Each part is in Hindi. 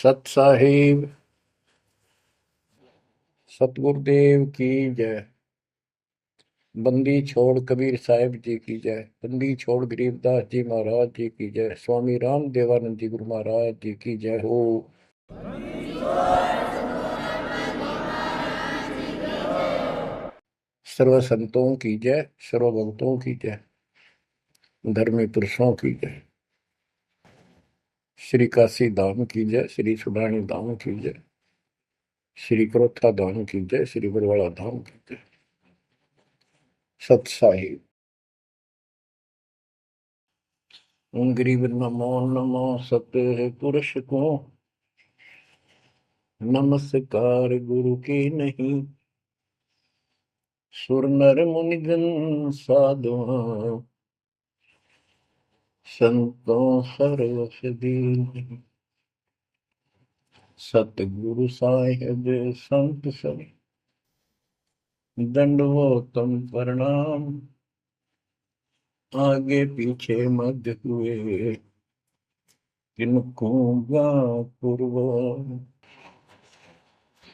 सत साहिब सतगुरुदेव की जय। बंदी छोड़ कबीर साहिब जी की जय। बंदी छोड़ गरीबदास जी महाराज जी की जय। स्वामी राम देवानंद जी गुरु महाराज जी की जय हो। सर्व संतों की जय, सर्व भक्तों की जय, धर्मी पुरुषों की जय। श्री काशी धाम की जय, श्री सुडानी धाम की जय, श्री क्रोथा धाम की जय, श्री बरवाड़ा धाम की जय। सत साहिब गरीब नमो नमो सत्य पुरुष को नमस्कार गुरु की नहीं। सुर नर मुनिजन साधुआ संतों सर्वस दीन। सतगुरु साहिब संत सब दंडवतम प्रणाम। आगे पीछे मध्य हुए किनको पूर्व।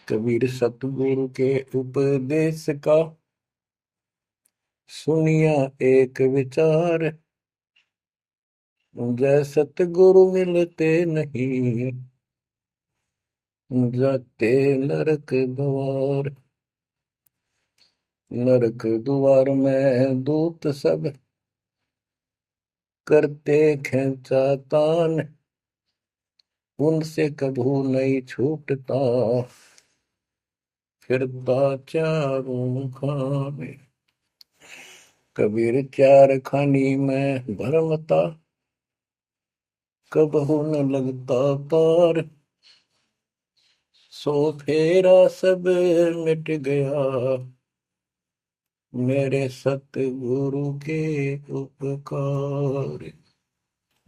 कबीर सतगुरु के उपदेश का सुनिया एक विचार। जय सतगुरु मिलते नहीं जाते नरक द्वार। नरक द्वार में दूत सब करते खेचातान। उनसे कभू नहीं छूटता फिरता चारों खाने। कबीर चार खानी में भरमता कबहू न लगता पार। सो फेरा सब मिट गया मेरे सतगुरु के उपकार।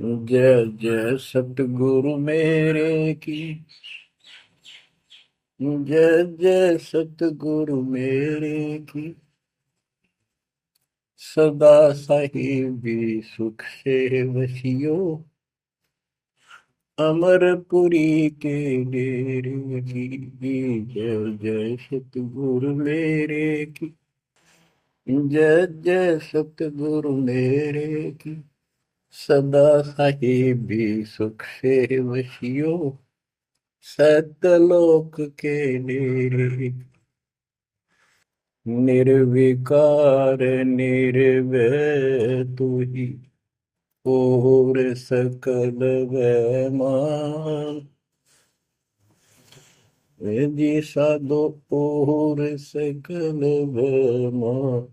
जय जय सतगुरु मेरे की जय जय सतगुरु मेरे की। सदा साहिबी सुख से वसियो अमरपुरी के डेरे की। जय जय सतगुरु मेरे की जय जय सतगुरु मेरे की। सदा साहिबी सुख से वसियो सतलोक के डेरे। निर्विकार निर्भय तू ही और सकल वैमान। जी साधो और सकल वैमान।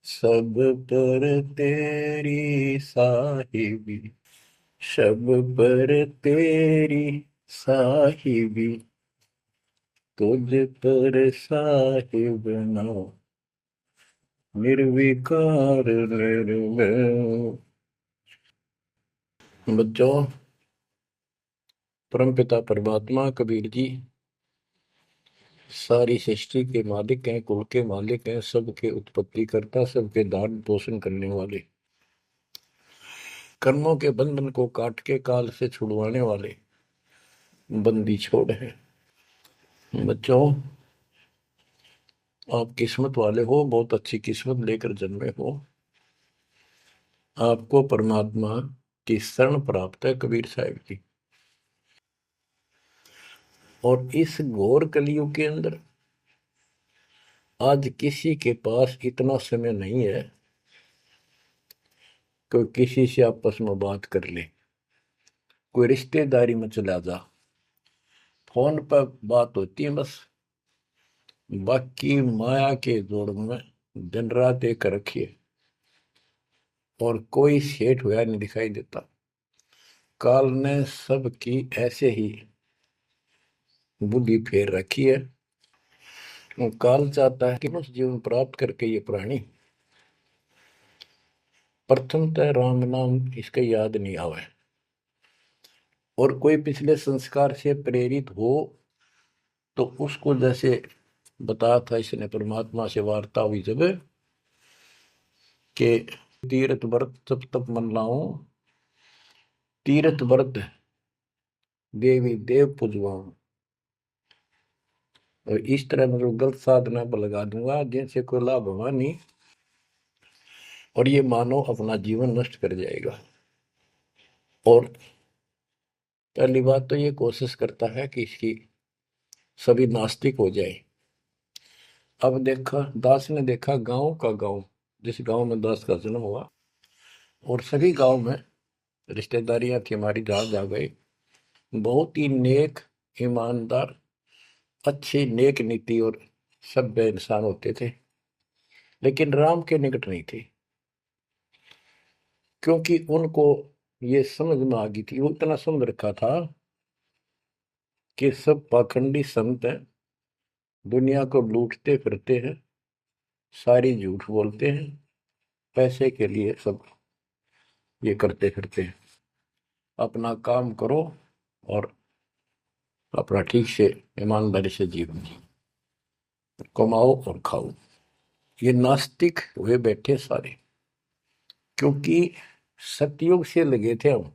सब पर तेरी साहिबी सब पर तेरी साहिबी। तुझ पर साहिब नाम निर्विकार निर्भय। बच्चों, परमपिता परमात्मा कबीर जी सारी सृष्टि के मालिक हैं, कुल के मालिक हैं, सबके उत्पत्ति करता, सबके दान पोषण करने वाले, कर्मों के बंधन को काट के काल से छुड़वाने वाले बंदी छोड़ है। बच्चों, आप किस्मत वाले हो, बहुत अच्छी किस्मत लेकर जन्मे हो। आपको परमात्मा की शरण प्राप्त है कबीर साहिब की। और इस घोर कलयुग के अंदर आज किसी के पास इतना समय नहीं है कि किसी से आपस में बात कर ले, कोई रिश्तेदारी में चला जा, फोन पर बात होती है बस। बाकी माया के जोड़ में दिन रात एक रखिए और कोई सेठ हुआ नहीं दिखाई देता। काल ने सबकी ऐसे ही बुद्धि फेर रखी है। काल चाहता है कि उस जीवन प्राप्त करके ये प्राणी प्रथमतः राम नाम इसका याद नहीं आवे, और कोई पिछले संस्कार से प्रेरित हो तो उसको जैसे बताया था इसने परमात्मा से वार्ता हुई जब के तीर्थ व्रत तप तप मन लाऊं। तीर्थ व्रत देवी देव पूजवाऊं। और इस तरह मतलब गलत साधना पर लगा दूंगा जिनसे कोई लाभ होगा नहीं, और ये मानव अपना जीवन नष्ट कर जाएगा। और पहली बात तो ये कोशिश करता है कि इसकी सभी नास्तिक हो जाए। अब देखा, दास ने देखा गांव का गांव, जिस गांव में दास का जन्म हुआ, और सभी गांव में रिश्तेदारियां थी हमारी, जहां जा गए बहुत ही नेक, ईमानदार, अच्छे, नेक नीति और सभ्य इंसान होते थे, लेकिन राम के निकट नहीं थे, क्योंकि उनको ये समझ में आ गई थी, वो इतना समझ रखा था कि सब पाखंडी संत हैं, दुनिया को लूटते फिरते हैं, सारी झूठ बोलते हैं, पैसे के लिए सब ये करते फिरते हैं। अपना काम करो और अपना ठीक से ईमानदारी से जीवन कमाओ और खाओ। ये नास्तिक हुए बैठे सारे, क्योंकि सतयुग से लगे थे हम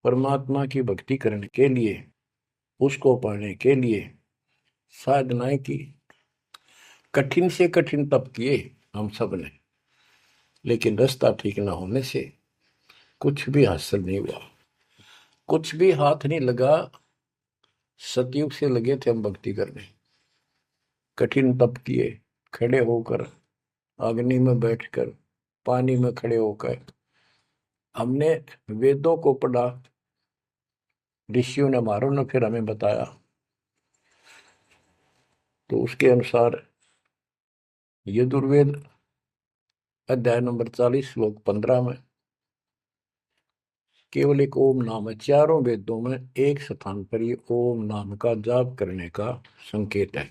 परमात्मा की भक्ति करने के लिए, उसको पाने के लिए साधनाएं की, कठिन से कठिन तप किए हम सब ने, लेकिन रास्ता ठीक ना होने से कुछ भी हासिल नहीं हुआ, कुछ भी हाथ नहीं लगा। सतयुग से लगे थे हम भक्ति करने, कठिन तप किए, खड़े होकर, अग्नि में बैठकर, पानी में खड़े होकर, हमने वेदों को पढ़ा, ऋषियों ने हमारों ने फिर हमें बताया, तो उसके अनुसार यजुर्वेद अध्याय नंबर 40 श्लोक 15 में केवल एक ओम नाम है। चारों वेदों में एक स्थान पर ये ओम नाम का जाप करने का संकेत है।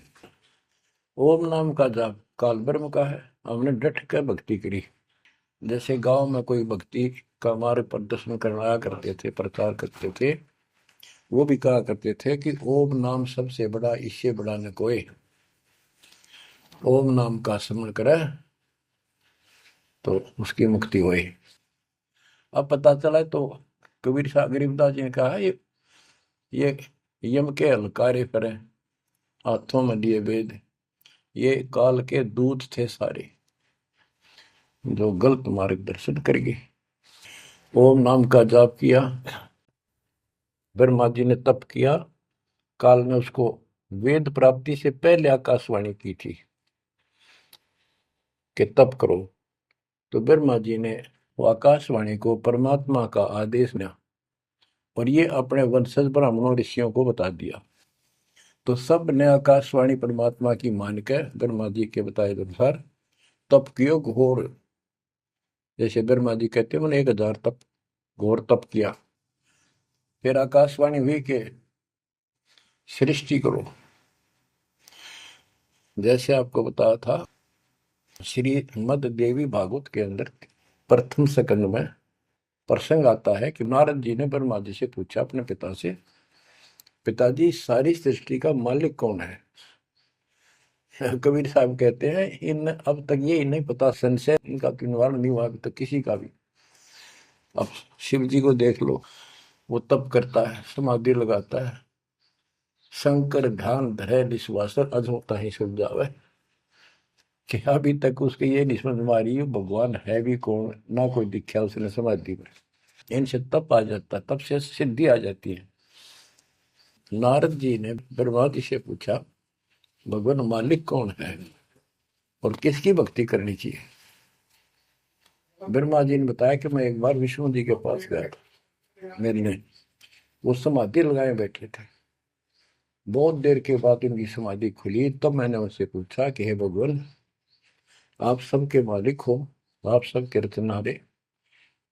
ओम नाम का जाप काल ब्रह्म का है। हमने डट कर भक्ति करी, जैसे गांव में कोई भक्ति का मार्ग प्रदर्शन करवाया करते थे, प्रचार करते थे, वो भी कहा करते थे कि ओम नाम सबसे बड़ा, इससे बड़ा न कोई। ओम नाम का स्मरण करे तो उसकी मुक्ति हुई। अब पता चला तो कबीर साहब गरीबदास जी ने कहा, ये यम के हलकारे करें, हाथों में लिए वेद, ये काल के दूत थे सारे, जो गलत मार्गदर्शन करेंगे। ओम नाम का जाप किया, ब्रह्मा जी ने तप किया, काल ने उसको वेद प्राप्ति से पहले आकाशवाणी की थी कि तप करो, तो ब्रह्मा जी ने वो आकाशवाणी को परमात्मा का आदेश दिया, और ये अपने वंशज ब्राह्मणों ऋषियों को बता दिया। तो सब ने आकाशवाणी परमात्मा की मान के ब्रह्मा जी के बताए अनुसार तप कियो घोर, जैसे ब्रह्मा जी कहते हैं मैंने 1000 तप, घोर तप किया। फिर आकाशवाणी हुई कि सृष्टि करो, जैसे आपको बताया था श्रीमद देवी भागवत के अंदर प्रथम स्कंद में प्रसंग आता है कि नारद जी ने ब्रह्मा जी से पूछा अपने पिता से, पिताजी सारी सृष्टि का मालिक कौन है? कबीर साहब कहते हैं इन अब तक ये नहीं पता, संशय इनका निवारण नहीं हुआ अभी तक किसी का भी। अब शिव जी को देख लो, वो तप करता है, समाधि लगाता है, शंकर ध्यान धरे विश्वासर अधोता ही सुन जावे, कि अभी तक उसके ये नहीं समझ में आ रही है भगवान है भी कौन, ना कोई दिखा उसने समाधि में। इनसे तप आ जाता, तप से सिद्धि आ जाती है। नारद जी ने ब्रह्मा जी से पूछा भगवान मालिक कौन है और किसकी भक्ति करनी चाहिए? ब्रह्मा जी ने बताया कि मैं एक बार विष्णु जी के पास गया था, मिलने, वो समाधि लगाए बैठे थे। बहुत देर के बाद उनकी समाधि खुली, तब मैंने उनसे पूछा कि हे भगवान, आप सबके मालिक हो, आप सबके रचनहारे,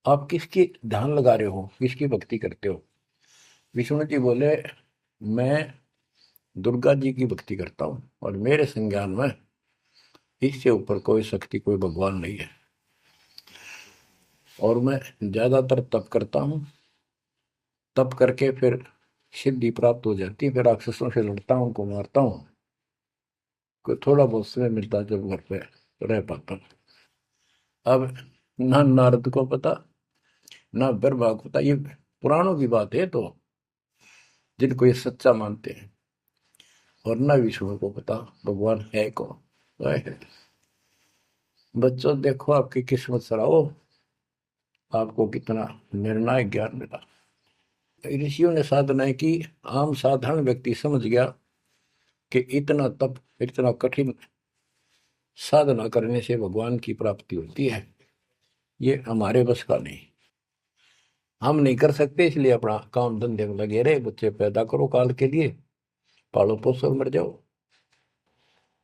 आप किसकी ध्यान लगा रहे हो, किसकी भक्ति करते हो? विष्णु जी बोले मैं दुर्गा जी की भक्ति करता हूँ, और मेरे संज्ञान में इससे ऊपर कोई शक्ति, कोई भगवान नहीं है, और मैं ज्यादातर तप करता हूँ, तप करके फिर सिद्धि प्राप्त हो जाती है, फिर राक्षसों से लड़ता हूँ, उनको मारता हूँ, कोई थोड़ा बहुत समय मिलता है जब घर पे रह पाता हूँ। अब ना नारद को पता, ना ब्रह्मा को पता, ये पुराणों की बात है। तो जिनको ये सच्चा मानते हैं, और न विष्णु को पता भगवान है कौन। बच्चों देखो आपकी किस्मत सराहो, आपको कितना निर्णायक ज्ञान मिला। ऋषियों ने साधनाएं की, आम साधारण व्यक्ति समझ गया कि इतना तप, इतना कठिन साधना करने से भगवान की प्राप्ति होती है, ये हमारे बस का नहीं, हम नहीं कर सकते, इसलिए अपना काम धंधे में लगे रहे, बच्चे पैदा करो काल के लिए, पालो पोसो मर जाओ।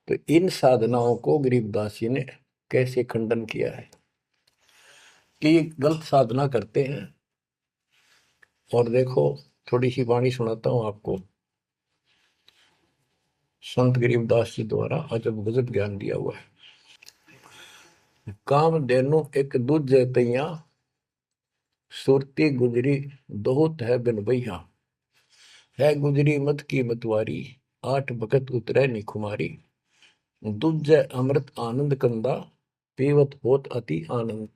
तो इन साधनाओं को गरीबदास जी ने कैसे खंडन किया है कि गलत साधना करते हैं। और देखो थोड़ी सी वाणी सुनाता हूं आपको, संत गरीबदास जी द्वारा अजब गजब ज्ञान दिया हुआ है। काम देनु एक दूजे तैया, सुरती गुजरी दोहत है बिन भैया, है गुजरी मत की मतवारी, आठ भगत उतरे निखुमारी, दूजे अमृत आनंद कंदा, पीवत होत अति आनंद,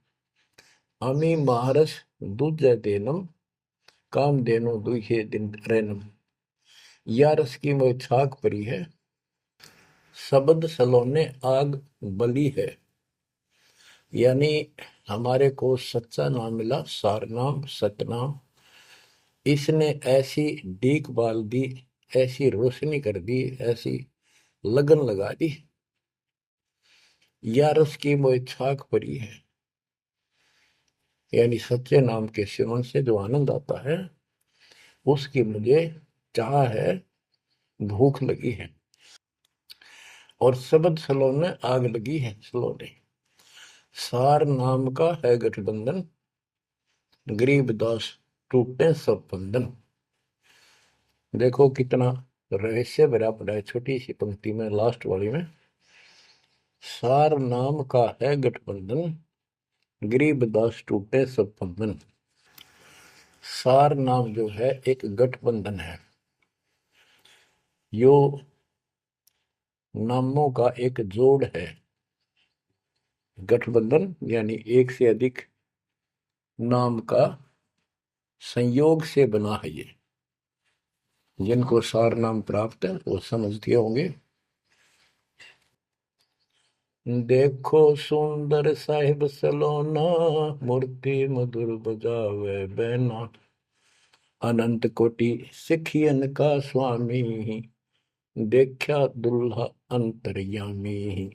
अमी महारस दूजे देनम, काम देनो दुहे दिन रैनम, या रस की मोह छाक परी है, शब्द सलोने आग बली है। यानी हमारे को सच्चा नाम मिला, सार नाम सतनाम, इसने ऐसी डीक बाल दी, ऐसी रोशनी कर दी, ऐसी लगन लगा दी, या रस की मोह छाक परी है। यानी सच्चे नाम के सेवन से जो आनंद आता है उसकी मुझे चाह है, भूख लगी है। और शब्द सलोने आग लगी है, सलोने सार नाम का है गठबंधन, गरीबदास टूटे सब बंधन। देखो कितना रहस्य भरा पड़ा है छोटी सी पंक्ति में, लास्ट वाली में, सार नाम का है गठबंधन, गरीबदास टूटे सब बंधन। सार नाम जो है एक गठबंधन है, यो नामों का एक जोड़ है। गठबंधन यानी एक से अधिक नाम का संयोग से बना है ये। जिनको सार नाम प्राप्त है वो समझते होंगे। देखो सुंदर साहिब सलोना, मूर्ति मधुर बजावे बैना, अनंत कोटि सिखियन का स्वामी, देखा दुल्हा अंतर्यामी।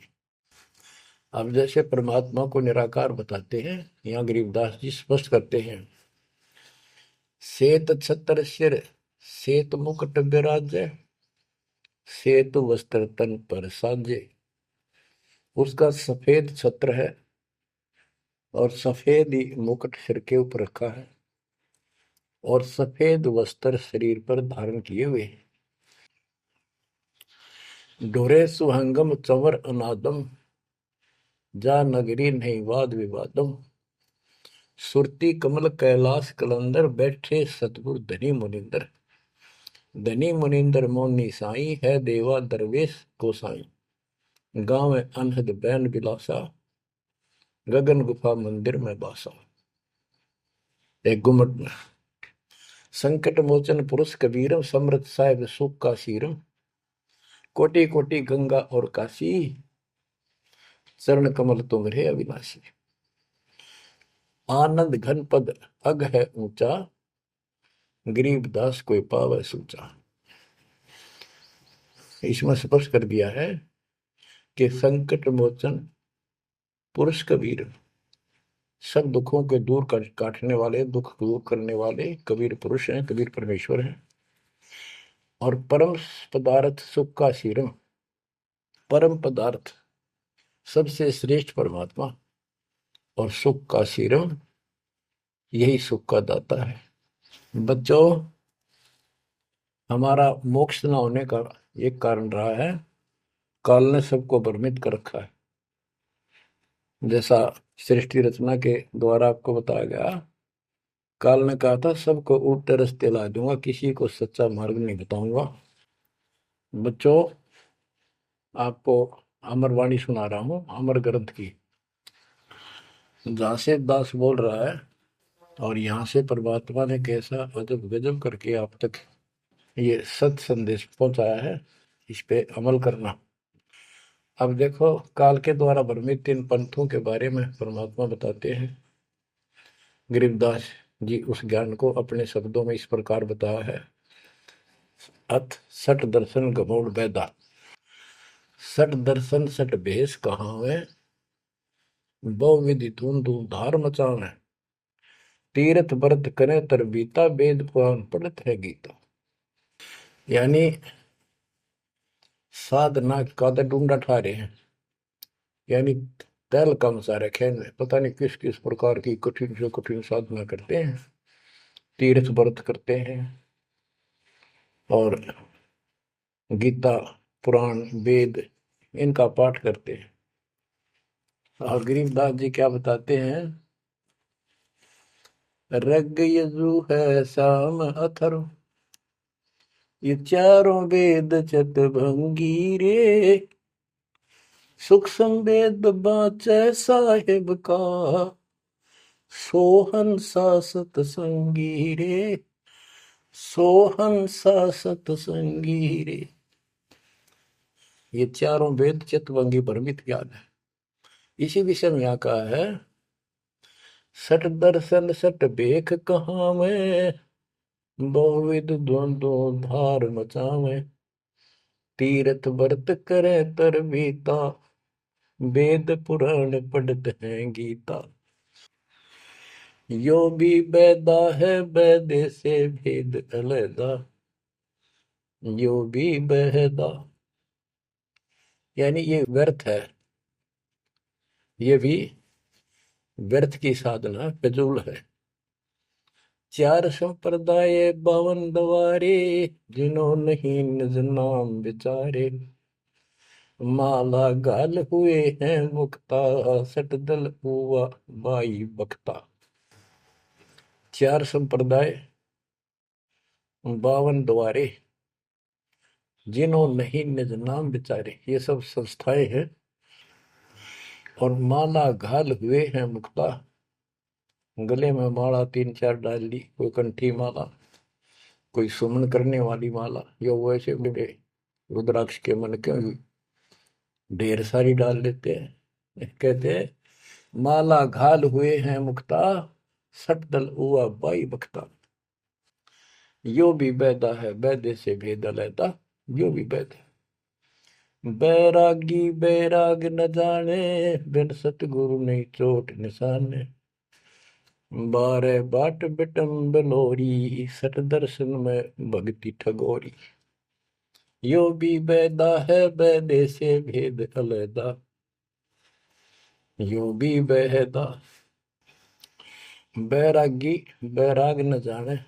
अब जैसे परमात्मा को निराकार बताते हैं, यहाँ गरीबदास जी स्पष्ट करते हैं, श्वेत छत्र सिर श्वेत मुकुट विराजे, श्वेत वस्त्र तन पर साजे। उसका सफेद छत्र है और सफेद ही मुकुट सिर के ऊपर रखा है और सफेद वस्त्र शरीर पर धारण किए हुए। ढोरे सुहंगम चंवर अनादम, जा नगरी नहीं वाद विवादम, सुरती कमल कैलाश कलंदर, बैठे सतगुरु धनी मुनिंदर। धनी मुनिंदर मोनी साई, है देवा दरवेश गोसाई, गांव अनहद बैन बिलासा, गगन गुफा मंदिर में बासा। एक गुमट में संकट मोचन पुरुष कबीरम, समृत साहिब सुख का सीरम, कोटि कोटि गंगा और काशी, चरण कमल तुम्हारे अविनाशी। आनंद घन पद अग है ऊंचा, गरीबदास कोई पावे सूचा। इसमें स्पष्ट कर दिया है कि संकट मोचन पुरुष कबीर, सब दुखों के दूर काटने वाले, दुख दूर करने वाले कबीर पुरुष हैं, कबीर परमेश्वर हैं। और परम पदार्थ सुख का सीरम, परम पदार्थ सबसे श्रेष्ठ परमात्मा, और सुख का सीरम यही सुख का दाता है। बच्चों हमारा मोक्ष न होने का एक कारण रहा है, काल ने सबको भ्रमित कर रखा है। जैसा सृष्टि रचना के द्वारा आपको बताया गया, काल ने कहा था सबको उल्टे रास्ते ला दूंगा, किसी को सच्चा मार्ग नहीं बताऊंगा। बच्चों आपको अमरवाणी सुना रहा हूं, अमर ग्रंथ की, जहां से दास बोल रहा है और यहाँ से परमात्मा ने कैसा अजब गजब करके आप तक ये सत संदेश पहुंचाया है, इस पे अमल करना। अब देखो, काल के द्वारा भ्रमित इन पंथों के बारे में परमात्मा बताते हैं। गरीबदास जी उस ज्ञान को अपने शब्दों में इस प्रकार बताया है। अथ सठ दर्शन गमोड़ बैदा, सठ दर्शन सठ भेष कहावे, बहुविधि धूम धूम धार मचावे, तीर्थ व्रत करे तर बीता, वेद पुराण पढ़त है गीता। यानी साधना का तो ढूंढा ठा रहे हैं, यानी तैल कम सारे खेल में पता नहीं किस किस प्रकार की कठिन से कठिन साधना करते हैं, तीर्थ व्रत करते हैं और गीता पुराण वेद इनका पाठ करते हैं। और गरीबदास जी क्या बताते हैं, रग यजु है श्याम अथर्व, ये चारों वेद चतभंगी रे, सूक्ष्म वेद बाँचै साहिब का, सोहन सा सतसंगी रे, सोहन सा सतसंगी रे। ये चारों वेद चितवंगी भ्रमित ज्ञान है। इसी विषय में यहाँ कहा है, सठ दर्शन सठ बेख कहाँ में, बहुविध द्वंद्व धार मचावे, तीर्थ व्रत करे तर बीता, वेद पुराण पढ़त है गीता। यो भी बैदा है बैदे से भेद अलैदा, यो भी बहदा, यानी ये व्यर्थ है, ये भी व्यर्थ की साधना फिजूल है। चार संप्रदाय बावन दवारे, जिन्हों नहीं निज नाम विचारे, माला गाल हुए हैं मुक्ता, सट दल हुआ बाई बख्ता। चार संप्रदाय, 52 द्वारे, जिन्हों नहीं निज नाम विचारे, ये सब संस्थाएं हैं। और माला घाल हुए हैं मुक्ता, गले में माला 3-4 डाल ली, कोई कंठी माला, कोई सुमन करने वाली माला, या वैसे बड़े रुद्राक्ष के मन के ढेर सारी डाल लेते हैं। कहते हैं माला घाल हुए हैं मुक्ता, सट दल हुआ बाई बख्ता। यो भी बैदा है बैदे से भेद अलैदा, यो भी बैद है। बैरागी बैराग न जाने, बिन सतगुरु नहीं चोट निशाने, बारे बाट बिटम बलोरी, सट दर्शन में भक्ति ठगोरी। यो भी बैदा है बैदे से भेद अलैदा, यो भी बहदा। बैरागी बैराग न जाने,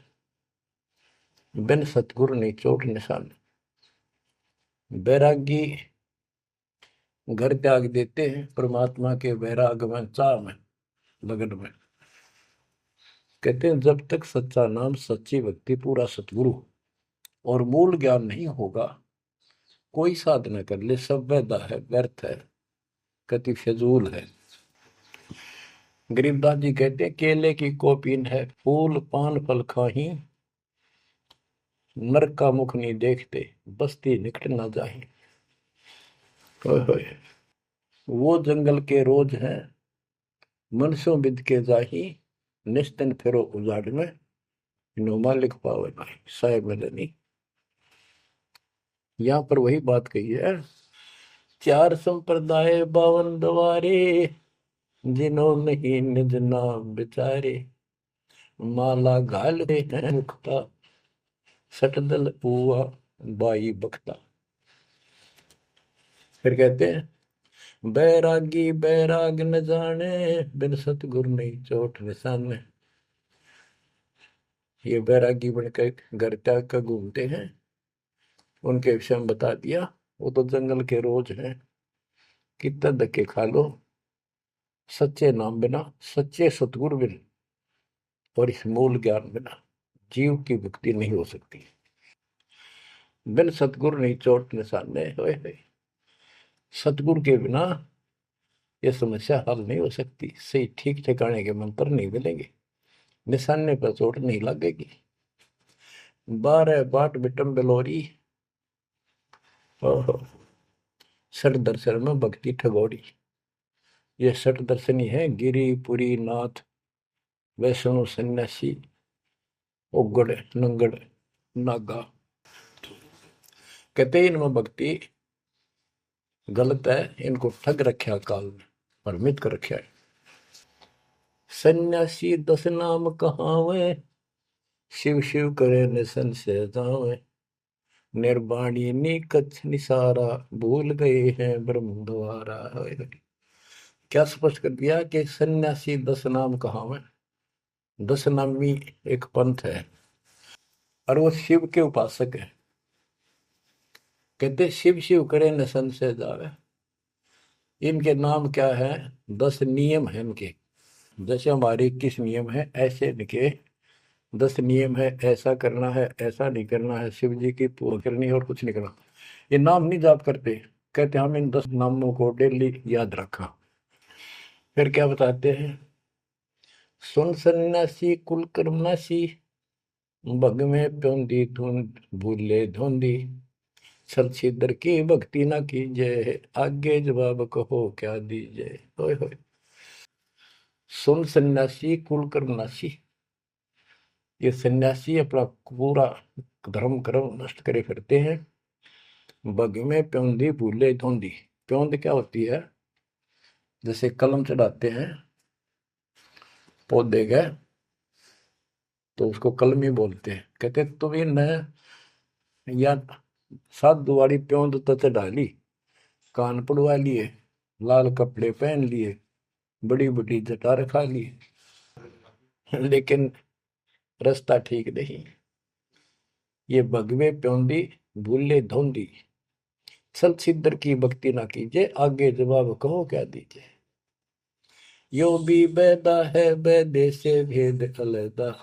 बिन सतगुरु नहीं चोट निशान। बैरागी घर त्याग देते हैं परमात्मा के वैराग में, चाह में, लगन में। कहते हैं जब तक सच्चा नाम सच्ची भक्ति पूरा सतगुरु और मूल ज्ञान नहीं होगा, कोई साधना कर ले सब वैदा है, व्यर्थ है, कति फिजूल है। गरीबदास जी कहते हैं केले की कोपीन है, फूल पान फल खाही, नरक का मुख नहीं देखते, बस्ती निकट ना जाही। वो जंगल के रोज हैं, मनसों बिद के जाही, निस्तन फिरो उजाड़ में, नो मालिक पावे नहीं साहेब मदनी। यहाँ पर वही बात कही है, चार संप्रदाय 52 द्वारे, जिन्हों नहीं निज नाम विचारे, माला घाल हैं मुक्ता, सटदल हुआ बाई बख्ता। फिर कहते हैं बैरागी बैराग न जाने, बिन सतगुरु नहीं चोट निशाने। ये बैरागी बनकर घर त्याग कर घूमते हैं, उनके विषय में बता दिया, वो तो जंगल के रोज हैं, कितना धक्के खा लो, सच्चे नाम बिना, सच्चे सतगुरु बिना और इस मूल ज्ञान बिना जीव की मुक्ति नहीं हो सकती। बिन सतगुरु नहीं चोट निशाने, होए सतगुरु के बिना ये समस्या हल नहीं हो सकती। सही ठीक ठिकाने के मंत्र नहीं मिलेंगे, निशाने पर चोट नहीं लगेगी। 12 बाट बिटम बेलोरी। ओहो। षट दर्शन में भक्ति ठगोरी। ये षट दर्शनी है, गिरी पुरी नाथ वैष्णो सन्यासी उगड़ नंगड़ नागा। कहते हैं इनमें भक्ति गलत है, इनको ठग रखा काल में, भ्रमित कर रखा है। सन्यासी 10 नाम कहावे, शिव शिव करे न संशय जावे। निर्वाणी निकच निसारा, भूल गए हैं ब्रह्म द्वारा। क्या स्पष्ट कर दिया कि सन्यासी 10 नाम कहावे। 10 नामी एक पंथ है और वो शिव के उपासक है। कहते शिव शिव करे न संशय जावे। इनके नाम क्या है? 10 नियम है इनके। जैसे हमारे 21 नियम है, ऐसे इनके 10 नियम है। ऐसा करना है, ऐसा नहीं करना है, शिव जी की पूजा करनी है और कुछ नहीं करना। ये नाम नहीं जाप करते। कहते हम इन 10 नामों को डेली याद रखा। फिर क्या बताते हैं? सुन सन्यासी कुल कर्मनाशी, भग में प्योंदी धुंध भूले धुंधी। छल छिद्र की भक्ति ना कीजिए, आगे जवाब कहो क्या दीजिए। होय होय। सुन सन्यासी कुल कर्मनाशी, ये सन्यासी अपना पूरा धर्म कर्म नष्ट करे फिरते हैं। बग में प्योंदी भूले धुंधी। प्योंद क्या होती है? जैसे कलम चढ़ाते हैं पौधे गए, तो उसको कलमी बोलते हैं। कहते तुम इन या सात दुआरी प्योंद तो चढ़ा ली, कान पड़वा लिए, लाल कपड़े पहन लिए, बड़ी बड़ी जटा रखा ली, लेकिन रास्ता ठीक नहीं। ये भगवे प्योंदी भूले धोंदी, छल छिद्र की भक्ति ना कीजिए, आगे जवाब कहो क्या दीजिए। यो भी बैदा है बैदे से भेद अलैदा,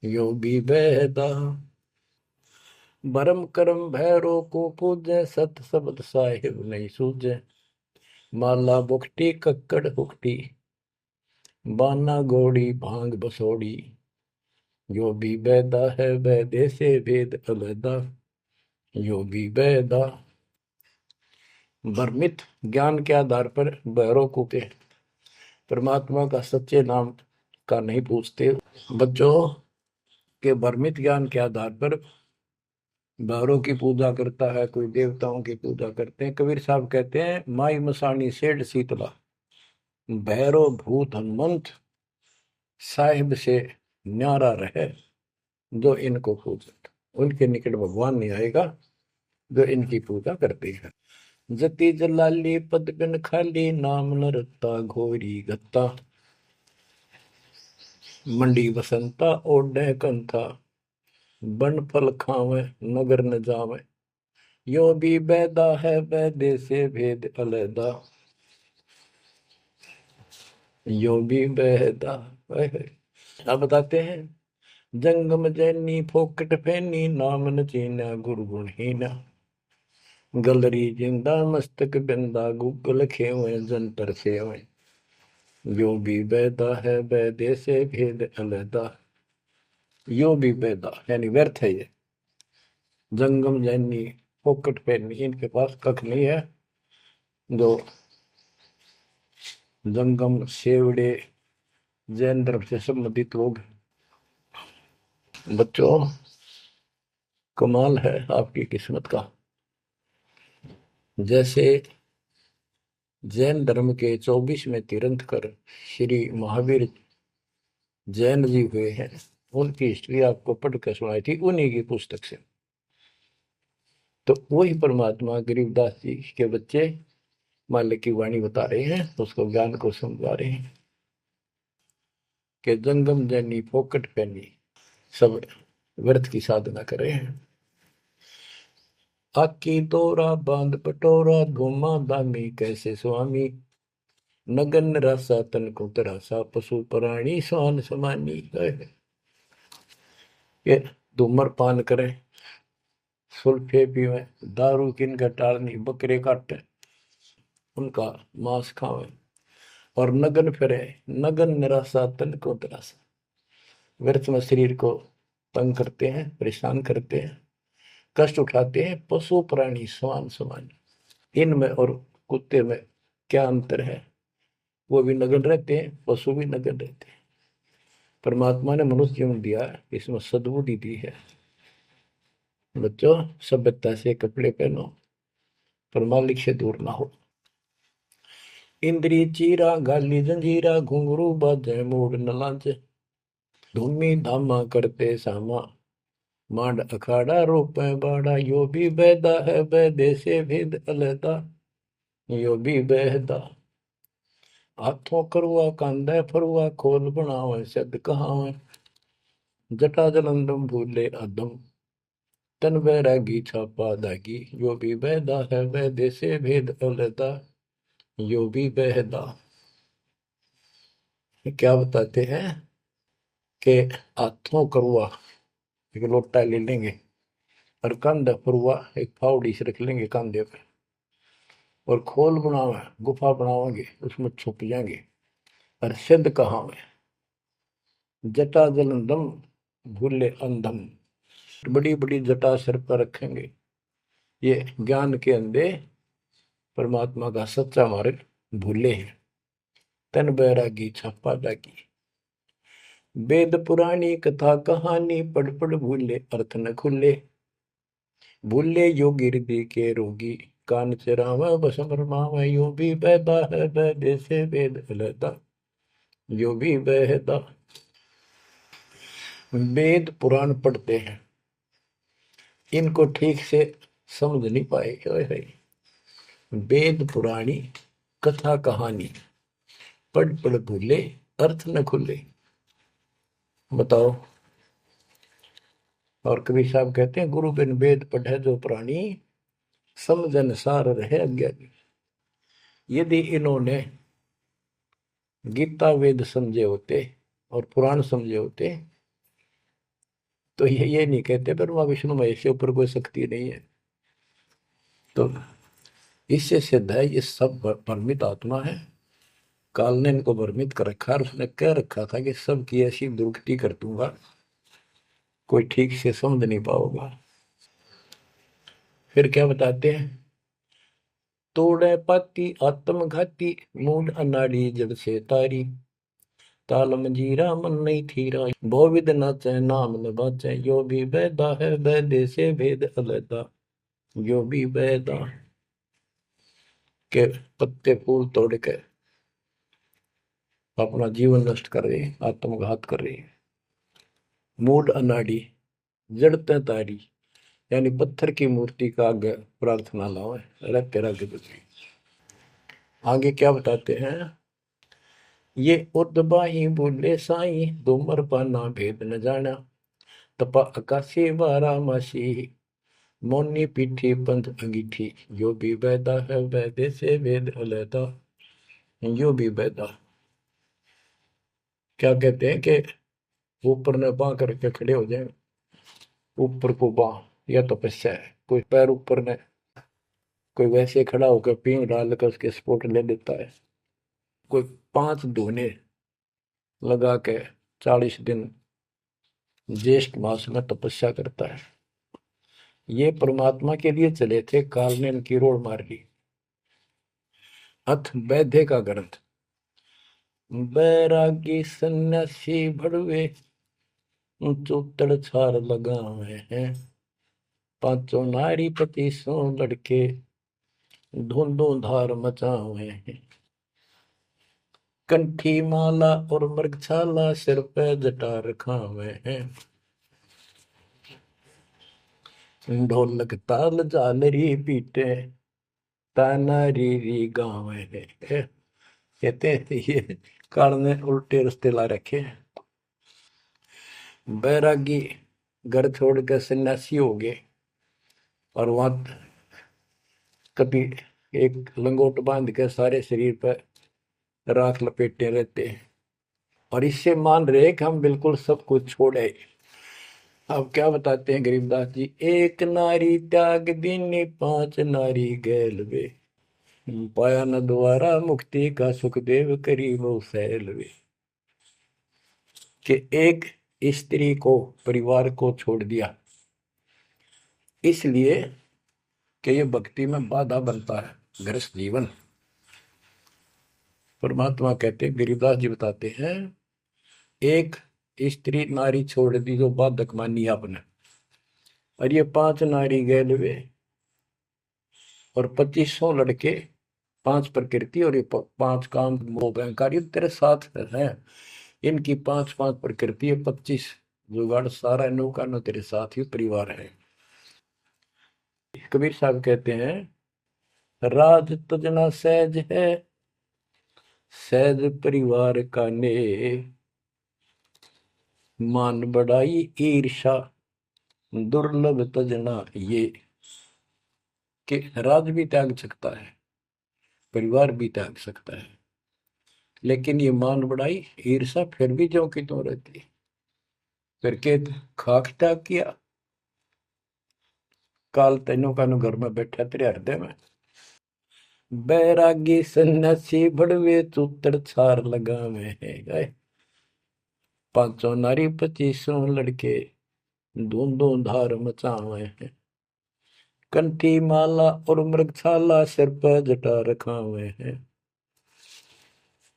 यो भी बैदा। भरम करम भैरो को पूजे, सत शब्द साहिब नहीं सूझे। माला बुखटी कक्कड़ हुकटी, बाना घोड़ी भांग बसोड़ी। यो भी बैदा है बैदे से भेद अलैदा, यो भी बैदा। भ्रमित ज्ञान के आधार पर भैरों को के परमात्मा का सच्चे नाम का नहीं पूछते। बच्चों के भ्रमित ज्ञान के आधार पर भैरों की पूजा करता है, कोई देवताओं की पूजा करते हैं। कबीर साहब कहते हैं, माई मसानी सेठ शीतला, भैरो भूत हनुमंत, साहिब से न्यारा रहे जो इनको पूजे। उनके निकट भगवान नहीं आएगा जो इनकी पूजा करते हैं। जति जलाली पद बिन खाली, नाम न रत्ता घोरी गत्ता। मंडी बसंता ओढ़े कंथा, बन फल खावे नगर न जावे। यो भी बैदा है बैदे से भेद अलैदा, यो भी बैदा। अब बताते हैं, जंगम जैनी फोकट फैनी, नाम न चीना गुरु गुणहीना। गलरी जिंदा मस्तक बिंदा, गूगल खेवे जंतर सेवे। यो भी बैदा है बैदे से भेद अलैदा, यो भी बैदा यानी व्यर्थ है ये। जंगम जैनी फोकट फैनी, इनके पास कख नहीं है। जो जंगम सेवड़े जैन धर्म से संबंधित लोग। बच्चों कमाल है आपकी किस्मत का। जैसे जैन धर्म के 24वें तीर्थंकर श्री महावीर जैन जी हुए हैं, उनकी हिस्ट्री आपको पढ़कर सुनाई थी उन्हीं की पुस्तक से। तो वही परमात्मा गरीबदास जी के बच्चे मालिक की वाणी बता रहे हैं, उसको ज्ञान को समझा रहे हैं कि जंगम जैनी फोकट पैनी, सब व्यर्थ की साधना कर रहे हैं। आकी तोरा बांध पटोरा, घुमा दामी कैसे स्वामी। नगन रासा तन को तरासा, पशु प्राणी स्वान समानी। ये धूम्रपान करें, सुल्फे पीवे, दारू किन टालनी, बकरे काटे उनका मांस खावे, और नगन फिरे, नगन निराशा तन को तरासा, व्यर्थ में शरीर को तंग करते हैं, परेशान करते हैं, कष्ट उठाते हैं, पशु प्राणी समान समान। इनमें और कुत्ते में क्या अंतर है? वो भी नग्न रहते हैं, पशु भी नग्न रहते हैं। परमात्मा ने मनुष्य जीवन दिया, इसमें सद्बुद्धि दी है। बच्चों, सभ्यता से कपड़े पहनो, पर मालिक से दूर ना हो। इंद्री चीरा गाली जंजीरा, घुंघरू बाजे मूड न लांचे। धूमी धामा करते सामा, मांड अखाड़ा रोपे बाड़ा। यो भी बैदा है बैदे से भेद अलहदा, यो भी बहदा। हाथों करुआ कांदा फरुआ, खोल बनावे सद कहावे। जटा जलंदम भूले अदम, तन बैरागी छापा दागी। यो भी बहदा है बैदे से भेद अलहदा, यो भी बहदा। क्या बताते हैं कि हाथों करुआ एक लोटा ले लेंगे, और कंधा फरुआ एक फावड़ी से रख लेंगे कंधे पे, और खोल बनावे गुफा बनावांगे, उसमें छुप जाएंगे। और सिद्ध कहावे, जटा जलंदम भूले अंधम। बड़ी बड़ी जटा सिर पर रखेंगे, ये ज्ञान के अंधे परमात्मा का सच्चा मार्ग भूले हैं। तन बैरागी छापा दागी। वेद पुरानी कथा कहानी, पढ़ पढ़ भूले अर्थ न खुले। भूले योगी हृदय के रोगी, कान चरावा बस भरमावा। यो भी बैदा है बैदे से वेद अलहदा, यो भी बहदा। वेद पुराण पढ़ते हैं, इनको ठीक से समझ नहीं पाए। वेद पुराणी कथा कहानी, पढ़ पढ़ भूले अर्थ न खुले। बताओ। और कबीर साहब कहते हैं, गुरु बिन वेद पढ़े जो प्राणी, समझन सार रहे अज्ञानी। यदि इन्होंने गीता वेद समझे होते और पुराण समझे होते, तो ये नहीं कहते ब्रह्मा विष्णु महेश के ऊपर कोई शक्ति नहीं है। तो इससे सिद्ध है ये सब भ्रमित आत्मा है। काल ने इनको भ्रमित कर रखा, और उसने कह रखा था कि सबकी ऐसी दुर्गति कर दूंगा, कोई ठीक से समझ नहीं पाओगा। फिर क्या बताते हैं, तोड़े पाती आत्मघाती, मूड अनाड़ी जड़ से तारी। ताल मंजीरा मन नहीं थीरा, बहुविध नाचे नाम न बाचे। यो भी बैदा है बैदे से भेद अलहदा, यो भी बैदा। के पत्ते फूल तोड़ के अपना जीवन नष्ट कर रहे, आत्मघात कर रहे। मूड अनाड़ी जड़ते तारी, यानी पत्थर की मूर्ति का आगे प्रार्थना लाओ, रख के रख दे। आगे क्या बताते हैं, ये उर्दबाही बोले साई, दोमर पाना भेद न जाना। तपा आकाशी बारा मासी, मोनी पीठी पंथ अंगीठी। यो भी बैदा है बैदे से वेद अलहदा, यो भी बैदा। क्या कहते हैं कि ऊपर ने बां करके खड़े हो जाए, ऊपर को बां, यह तपस्या है। कोई पैर ऊपर ने, कोई वैसे खड़ा होकर पींग डाल कर उसके स्पोर्ट ले लेता है। कोई 5 धोने लगा के 40 दिन ज्येष्ठ मास में तपस्या करता है। ये परमात्मा के लिए चले थे, काल ने इनकी रोड मार ली। अथ वैद्य का ग्रंथ, बैरागी सन्यासी भड़वे, चौतड़ छार लगावे हैं। पांचों नारी पति सो लड़के, धुंधो धार मचावे हैं। कंठी माला और मृगछाला, सिर पे जटा रखावे हैं। ढोलक ताल झालरी पीटे, ताना री गावे हैं। कहते हैं ये काल ने उल्टे रास्ते ला रखे। बैरागी घर छोड़ कर सन्यासी हो गए, और वहां कभी एक लंगोट बांध के सारे शरीर पर राख लपेटे रहते हैं, और इससे मान रहे कि हम बिल्कुल सब कुछ छोड़े। अब क्या बताते हैं गरीबदास जी, एक नारी त्याग दीनी, 5 नारी गैल वे। पाया न द्वारा मुक्ति का, सुखदेव करी वो सैल वे। कि एक स्त्री को, परिवार को छोड़ दिया, इसलिए कि ये भक्ति में बाधा बनता है गृहस्थ जीवन। परमात्मा कहते, गिरिदास जी बताते हैं, एक स्त्री नारी छोड़ दी जो बाधक मानी आपने, और ये 5 नारी गैलवे और 2500 लड़के, 5 प्रकृति और ये 5 काम वो अहंकार तेरे साथ है। इनकी 5-5 प्रकृति है, 25 जुगाड़, सारा नौका न तेरे साथ ही परिवार है। कबीर साहब कहते हैं, राज तजना सहज है, सहज परिवार का ने, मान बढ़ाई ईर्षा दुर्लभ तजना ये। कि राज भी त्याग सकता है, परिवार भी त्याग सकता है, लेकिन ये मान बढ़ाई ईर्षा फिर भी जो की तो रहती। करके खाक त्याग किया, काल तेनों का घर में बैठा तेरे हृदय में। बैरागी सन्यासी बड़वे चूतर छार लगावे है, 500 नारी 2500 लड़के, धूम धार मचावे हैं। कंठी माला और मृगशाला सिर पर जटा रखावे हैं,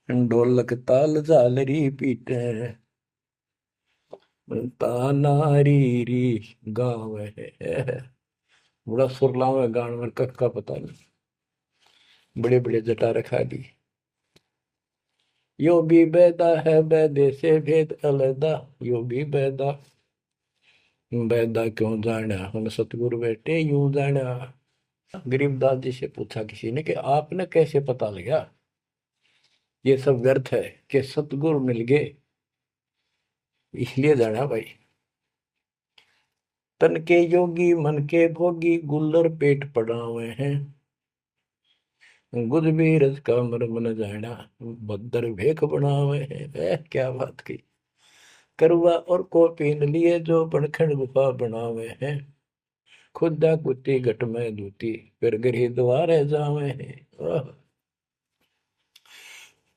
ढोलक ताल झालरी पीटे, तानारी री गाँव है। बड़ा सुरलाव है गान में, कख का पता नहीं, बड़े बड़े जटा रखा दी। यो भी बैदा है बैदे से भेद अलदा, यो भी बैदा, बैदा क्यों जाना हम सतगुरु बैठे यूं जाना। गरीबदास जी से पूछा किसी ने कि आपने कैसे पता लगा ये सब व्यर्थ है, कि सतगुरु मिल गए इसलिए जाना भाई। तन के योगी मन के भोगी, गुल्लर पेट पड़ावे हैं, गुज भी रज का मर्म न जाना, भद्र भेख बनावे हैं। क्या बात की। करवा और को पीन लिए जो बनखंड गुफा बनावे हैं, खुदा कुत्ती घट में दूती, फिर गृह द्वार जावे हैं।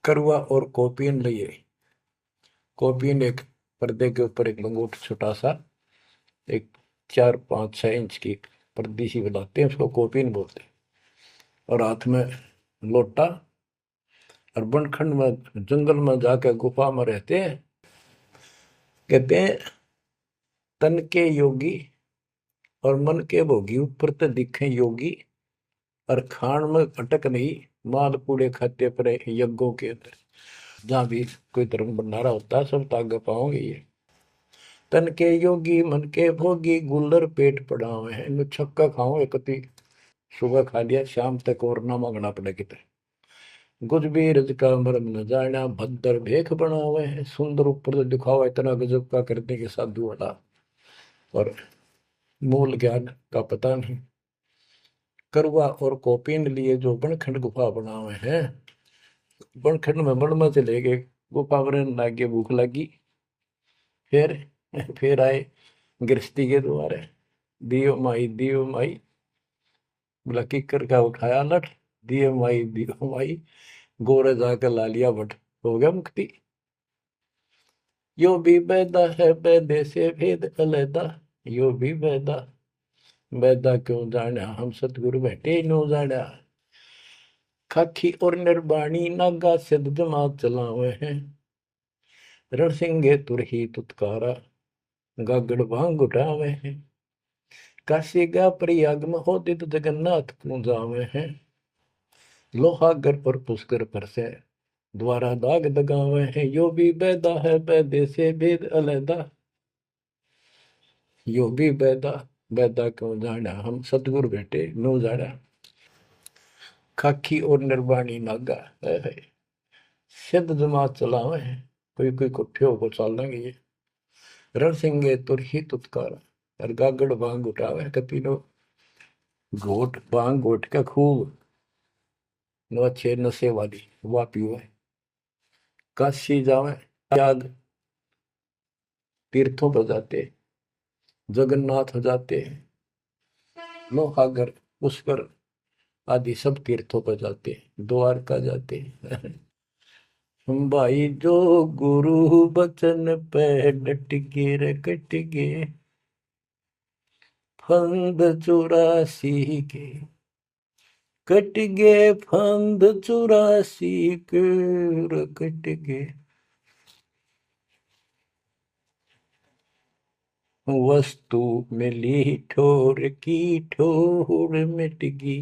करवा और कोपीन लिए, कोपीन एक पर्दे के ऊपर एक लंगोट छोटा सा, एक 4-5-6 इंच की पर्दी सी बनाते हैं, उसको कोपीन बोलते हैं। और हाथ में लोटा, और बनखंड में जंगल में जाकर गुफा में रहते हैं। कहते हैं तन के योगी और मन के भोगी, ऊपर तो दिखे योगी, और खान में अटक नहीं, माल कूड़े खाते पर यज्ञों के अंदर जहां भी कोई धर्म भंडारा होता है सब तागे पाओगे ये। तन के योगी मन के भोगी, गुल्लर पेट पड़ावे हैं, इनको छक्का खाओ एक सुबह खा लिया शाम तक और ना मांगना पड़े कितने। गुज भी रज का मरम न जाना, भद्र भेख बनावे हैं, सुंदर ऊपर से दिखावा इतना गजब का करने के साधु वाला, और मूल ज्ञान का पता नहीं। करवा और कोपीन लिए जो बनखंड गुफा बनावे हैं, बनखंड में बन में चले गए, गुफा बनने लागे, भूख लगी, फिर फिर आए गृहस्थी के द्वारे, दियो माई, बोला किकर का उठाया लठ, दियो माई, गोरे जाकर ला लिया भट, हो गया मुक्ति। यो भी बैदा है बैदे से भेद अलैदा, यो भी बैदा, बैदा क्यों जाना हम सतगुरु बैठे नो जाना। खाखी और निर्बाणी नागा सिद्ध जमात चलावे हैं, रणसिंगे तुरही तुतकारा, गागड़ भांग उठावे हैं। काशी गा प्रयाग में होदित जगन्नाथ क्यों जावे हैं, लोहागर पर पुष्कर पर से द्वारा दाग दगावे हैं। यो भी बैदा है बैदे से भेद अलैदा, यो भी बैदा, बैदा क्यों जाना हम सतगुरु बैठे नो जाना। खाकी और निर्वाणी नागा है, सिद्ध जमात चलावे हैं, कोई कोई कुठ्ठियों को चाल लेंगे ये। रण सिंगे तुरही तुतकार, और गागड़ भांग उठावे कतीनो, घोट भांग घोट का खूब नो अच्छे नशे वाली वा पीवे। काशी जावे, त्याग तीर्थों पर जाते, जगन्नाथ हो जाते, लोहागर पुष्कर आदि सब तीर्थों पर जाते, द्वारका जाते। भाई जो गुरु बचन पे डट के रे कट गए फंद 84 के, कट गए फंद 84 के रे कट गए। वस्तु मिली ठोर की ठोर मिट गई,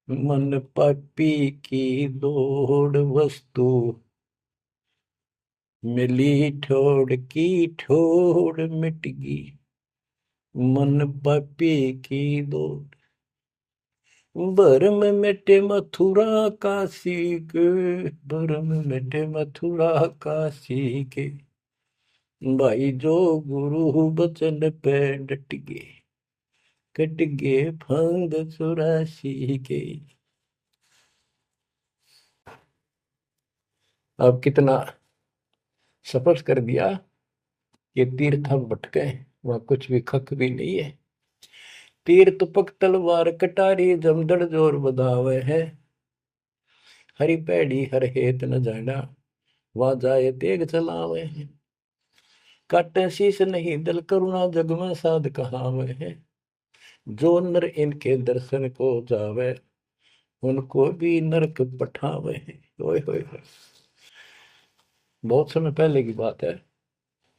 मन पापी की दौड़। वस्तु मिली ठोर की ठोर मिट गई, मन पापी की दौड़। भरम मिटे मथुरा काशी के, भरम मिटे मथुरा काशी के। भाई जो गुरु बचन पे डट गए, कट गए फंद 84 के। अब कितना सफर कर दिया, ये तीर्थ हम भटके, वहां कुछ भी खक भी नहीं है। तीर तुपक तलवार कटारी जमदड़ जोर बधावे है, हरी पैड़ी हर हेत न जाना, वहां जाए तेग चलावे है। काटे शीश नहीं दल करुणा जग में साध कहावे है, जो नर इनके दर्शन को जावे, उनको भी नरक पठावे है। ओए होए होए। बहुत समय पहले की बात है,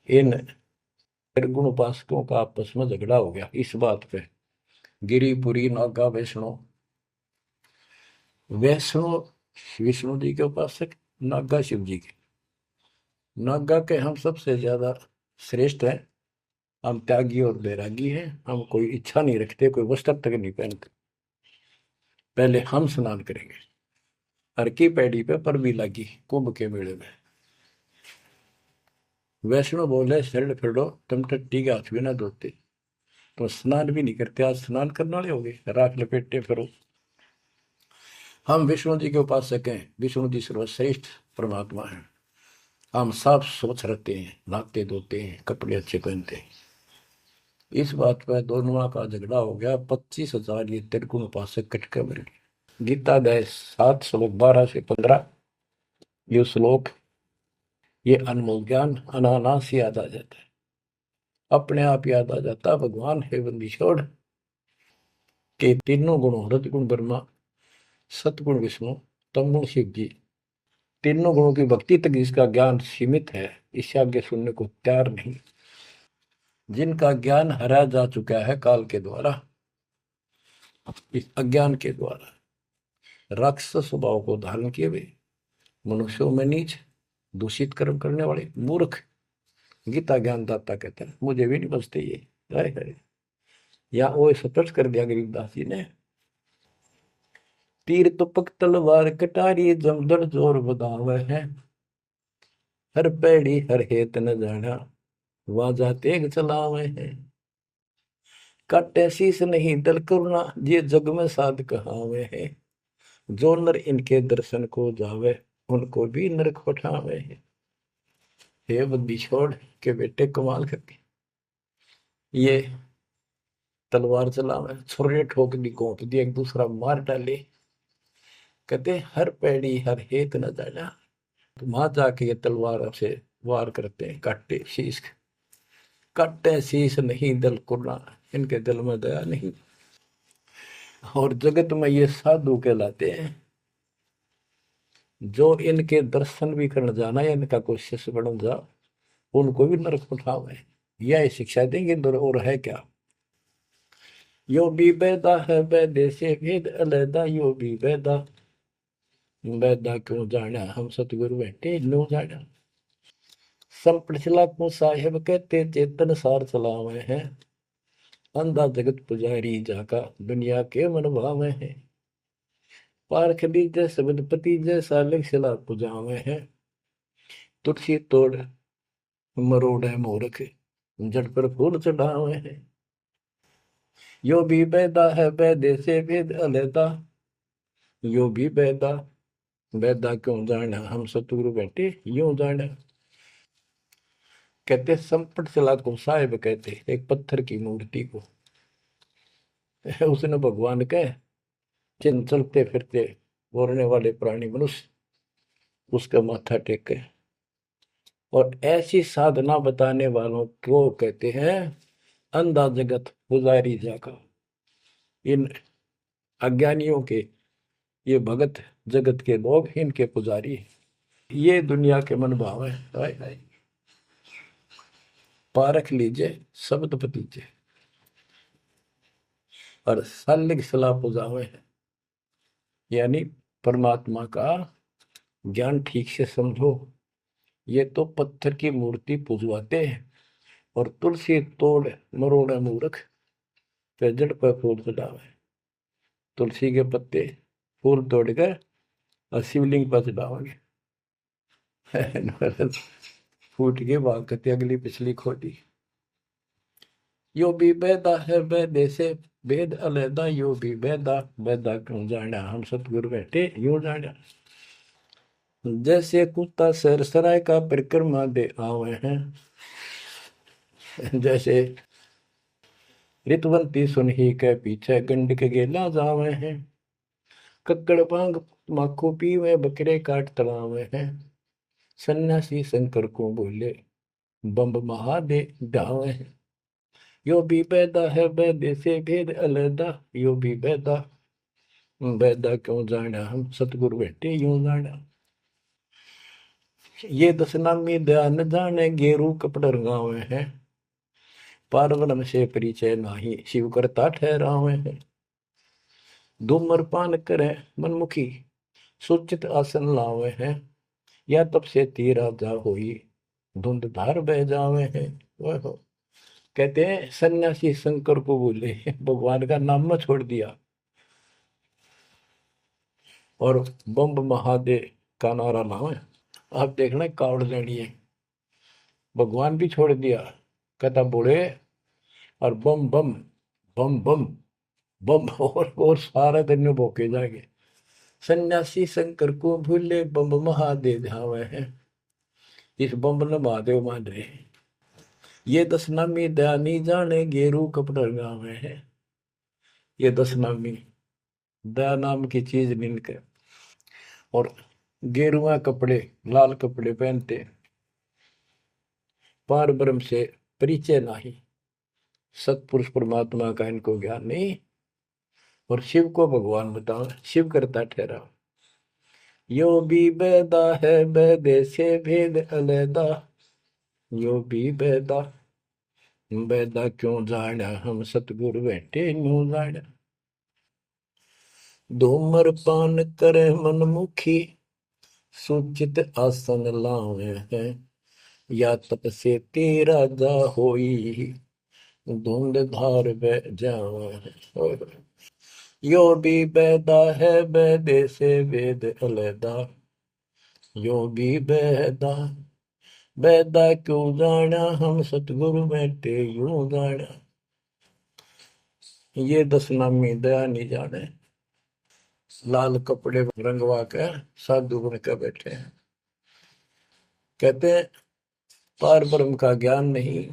इन निर्गुण उपासकों का आपस में झगड़ा हो गया इस बात पे। गिरिपुरी नागा वैष्णो, वैष्णो विष्णु जी के उपासक, नागा शिव जी के। नागा के हम सबसे ज्यादा श्रेष्ठ हैं, हम त्यागी और बैरागी हैं, हम कोई इच्छा नहीं रखते, कोई वस्त्र तक नहीं पहनते। पहले हम स्नान करेंगे। हर की पैड़ी पे पर भी लगी कुंभ के मेले में। वैष्णो बोले शरण फिरो, तुम टट्टी के हाथ भी ना धोते, तो स्नान भी नहीं करते, आज स्नान करने वाले हो गए, राख लपेटे फिरो। हम विष्णु जी के उपासक हैं, विष्णु जी सर्वश्रेष्ठ परमात्मा है। हम साफ स्वच्छ रहते हैं, नहाते धोते हैं, कपड़े अच्छे पहनते हैं। इस बात पर दोनों का झगड़ा हो गया। 25,000 ये त्रिगुण उपासक कटके मर गए। गीता अध्याय 7 श्लोक 12 से 15, ये श्लोक, ये अनमोल ज्ञान अनायास याद आ जाता है, अपने आप याद आ जाता। भगवान है बंदी छोड़ के तीनों गुणों, रजगुण ब्रह्मा, सतगुण विष्णु, तमगुण शिव जी, तीनों गुणों की भक्ति तक जिसका ज्ञान सीमित है, इससे आगे सुनने को तैयार नहीं। जिनका ज्ञान हरा जा चुका है काल के द्वारा, इस अज्ञान के द्वारा, राक्षस स्वभाव को धारण किए हुए, मनुष्यों में नीच, दूषित कर्म करने वाले मूर्ख, गीता ज्ञानदाता कहते हैं, मुझे भी नहीं बचते ये। हाय हाय, या वो स्पष्ट कर दिया गरीबदास जी ने। तीर तुपक तलवार कटारी जमदड़ जोर बधावे है, हर पैड़ी हर हेत न जाना, वाजा तेग चलावे है। काटे शीस नहीं दल करुणा, ये जग में साध कहावे है, जो नर इनके दर्शन को जावे, उनको भी नरक पठावे है। हे बंदी छोड़ के बेटे कमाल करके ये तलवार चलावे, छुरे ठोक दी, घोंप दी, एक दूसरा मार डाले। कहते हर पैड़ी हर हेत न जाना, तो वहां जाके ये तलवार से वार करते हैं, काटे शीश, काटे शीश नहीं दल कुर्ना, इनके दिल में दया नहीं। और जगत में ये साधु कहलाते हैं, जो इनके दर्शन भी करने जाना या इनका कोई शिष्य बन जा, उनको भी नरक उठावे। यह शिक्षा देंगे और है क्या। यो भी बैदा है बैदे से भेद अलैदा, यो भी बैदा, बैदा क्यों जाना हम सतगुरु बैठे नो जाना। संपट चला को साहेब कहते चेतन सार चलावे हैं, अंधा जगत पुजारी जाका दुनिया के मन भावे हैं। पारख दीजय शब्द पति जैसा लिख सिला पुजावे हैं, तुलसी तोड़ मरोड़े मूर्ख, जड़ पर फूल चढ़ावे हैं। यो भी बैदा है बैदे से भेद अलैदा, यो भी बैदा, बैदा क्यों जाना हम सतगुरु बैठे यूं जाना। कहते संपट चला को साहेब कहते एक पत्थर की मूर्ति को, उसने भगवान कहे, जिन चलते फिरते बोलने वाले प्राणी मनुष्य, उसका माथा टेके। और ऐसी साधना बताने वालों को कहते हैं अंधा जगत पुजारी जाका। इन अज्ञानियों के, ये भगत जगत के लोग इनके पुजारी हैं। ये दुनिया के मन भाव है। हाय हाय, पारख लीजिए शब्द पतीजे और सालिक सलाह पुजावे है। यानी परमात्मा का ज्ञान ठीक से समझो। ये तो पत्थर की मूर्ति पुजवाते हैं और तुलसी तोड़ मरोड़े मूर्ख, फिर जड़ पर फूल चढ़ावे। तुलसी के पत्ते फूल तोड़कर और शिवलिंग पर चढ़ाओगे। फूट के भागते अगली पिछली खोटी। यो भी बेदा है बेदे से भेद अलैदा, यो भी बेदा बेदा क्यों जाना हम सतगुरु बैठे यूं जाना। जैसे कुत्ता सरसराय का परिक्रमा दे आवे हैं, जैसे रितवंती सुनही के पीछे गंड के गेला जावे हैं। कक्कड़ भांग माखो पीवे बकरे काट तलावे हैं। सन्यासी शंकर को बोले बम्ब महादे ढावे हैं। यो भी बैदा है बैदे से भेद अलैदा, यो भी बैदा बैदा क्यों जाना हम सतगुरु बैठे यूं जाना। ये दशनामी ध्यान जाने गेरू कपड़ रंगावे हैं। पारब्रह्म से परिचय नाही शिव करता ठहरावे हैं। धूम्रपान करे मनमुखी सुचित आसन लावे हैं। या तब से तीरा जा होई धुंध धार बह जावे हैं। वह कहते हैं सन्यासी शंकर को बोले भगवान का नाम में छोड़ दिया और बम्ब महादेव का नारा लावे। आप देखना कावड़ लेनी है, भगवान भी छोड़ दिया, कहता बोले और बम बम बम बम बम और सारा दिन में भोके जाएंगे। सन्यासी शंकर को भूले बम महादेव धावे हैं। इस बम ने महादेव मान रहे। ये दस नामी दयानी जाने गेरू कपड़ गावे हैं। ये दस नामी दया नाम की चीज निकल और गेरुआ कपड़े लाल कपड़े पहनते। पार ब्रह्म से परिचय नहीं, सतपुरुष परमात्मा का इनको ज्ञान नहीं। और शिव को भगवान बताओ, शिव करता ठहरा। यो भी बैदा है बैदे से भेद अलैदा, यो भी बैदा बैदा क्यों जाना हम सतगुरु बैठे न्यू जाना। धूमर पान करे मनमुखी सुचित आसन लावे हैं। या तप से तेरा जा होई धुंध धार बह जावे। यो भी बैदा है बैदे से वेद अलैदा, यो भी बैदा बैदा क्यों जाना हम सतगुरु बैठे यूं जाना। ये दस नामी दया नहीं जाने, लाल कपड़े रंगवा कर साधु बन कर बैठे हैं। कहते हैं पार ब्रह्म का ज्ञान नहीं,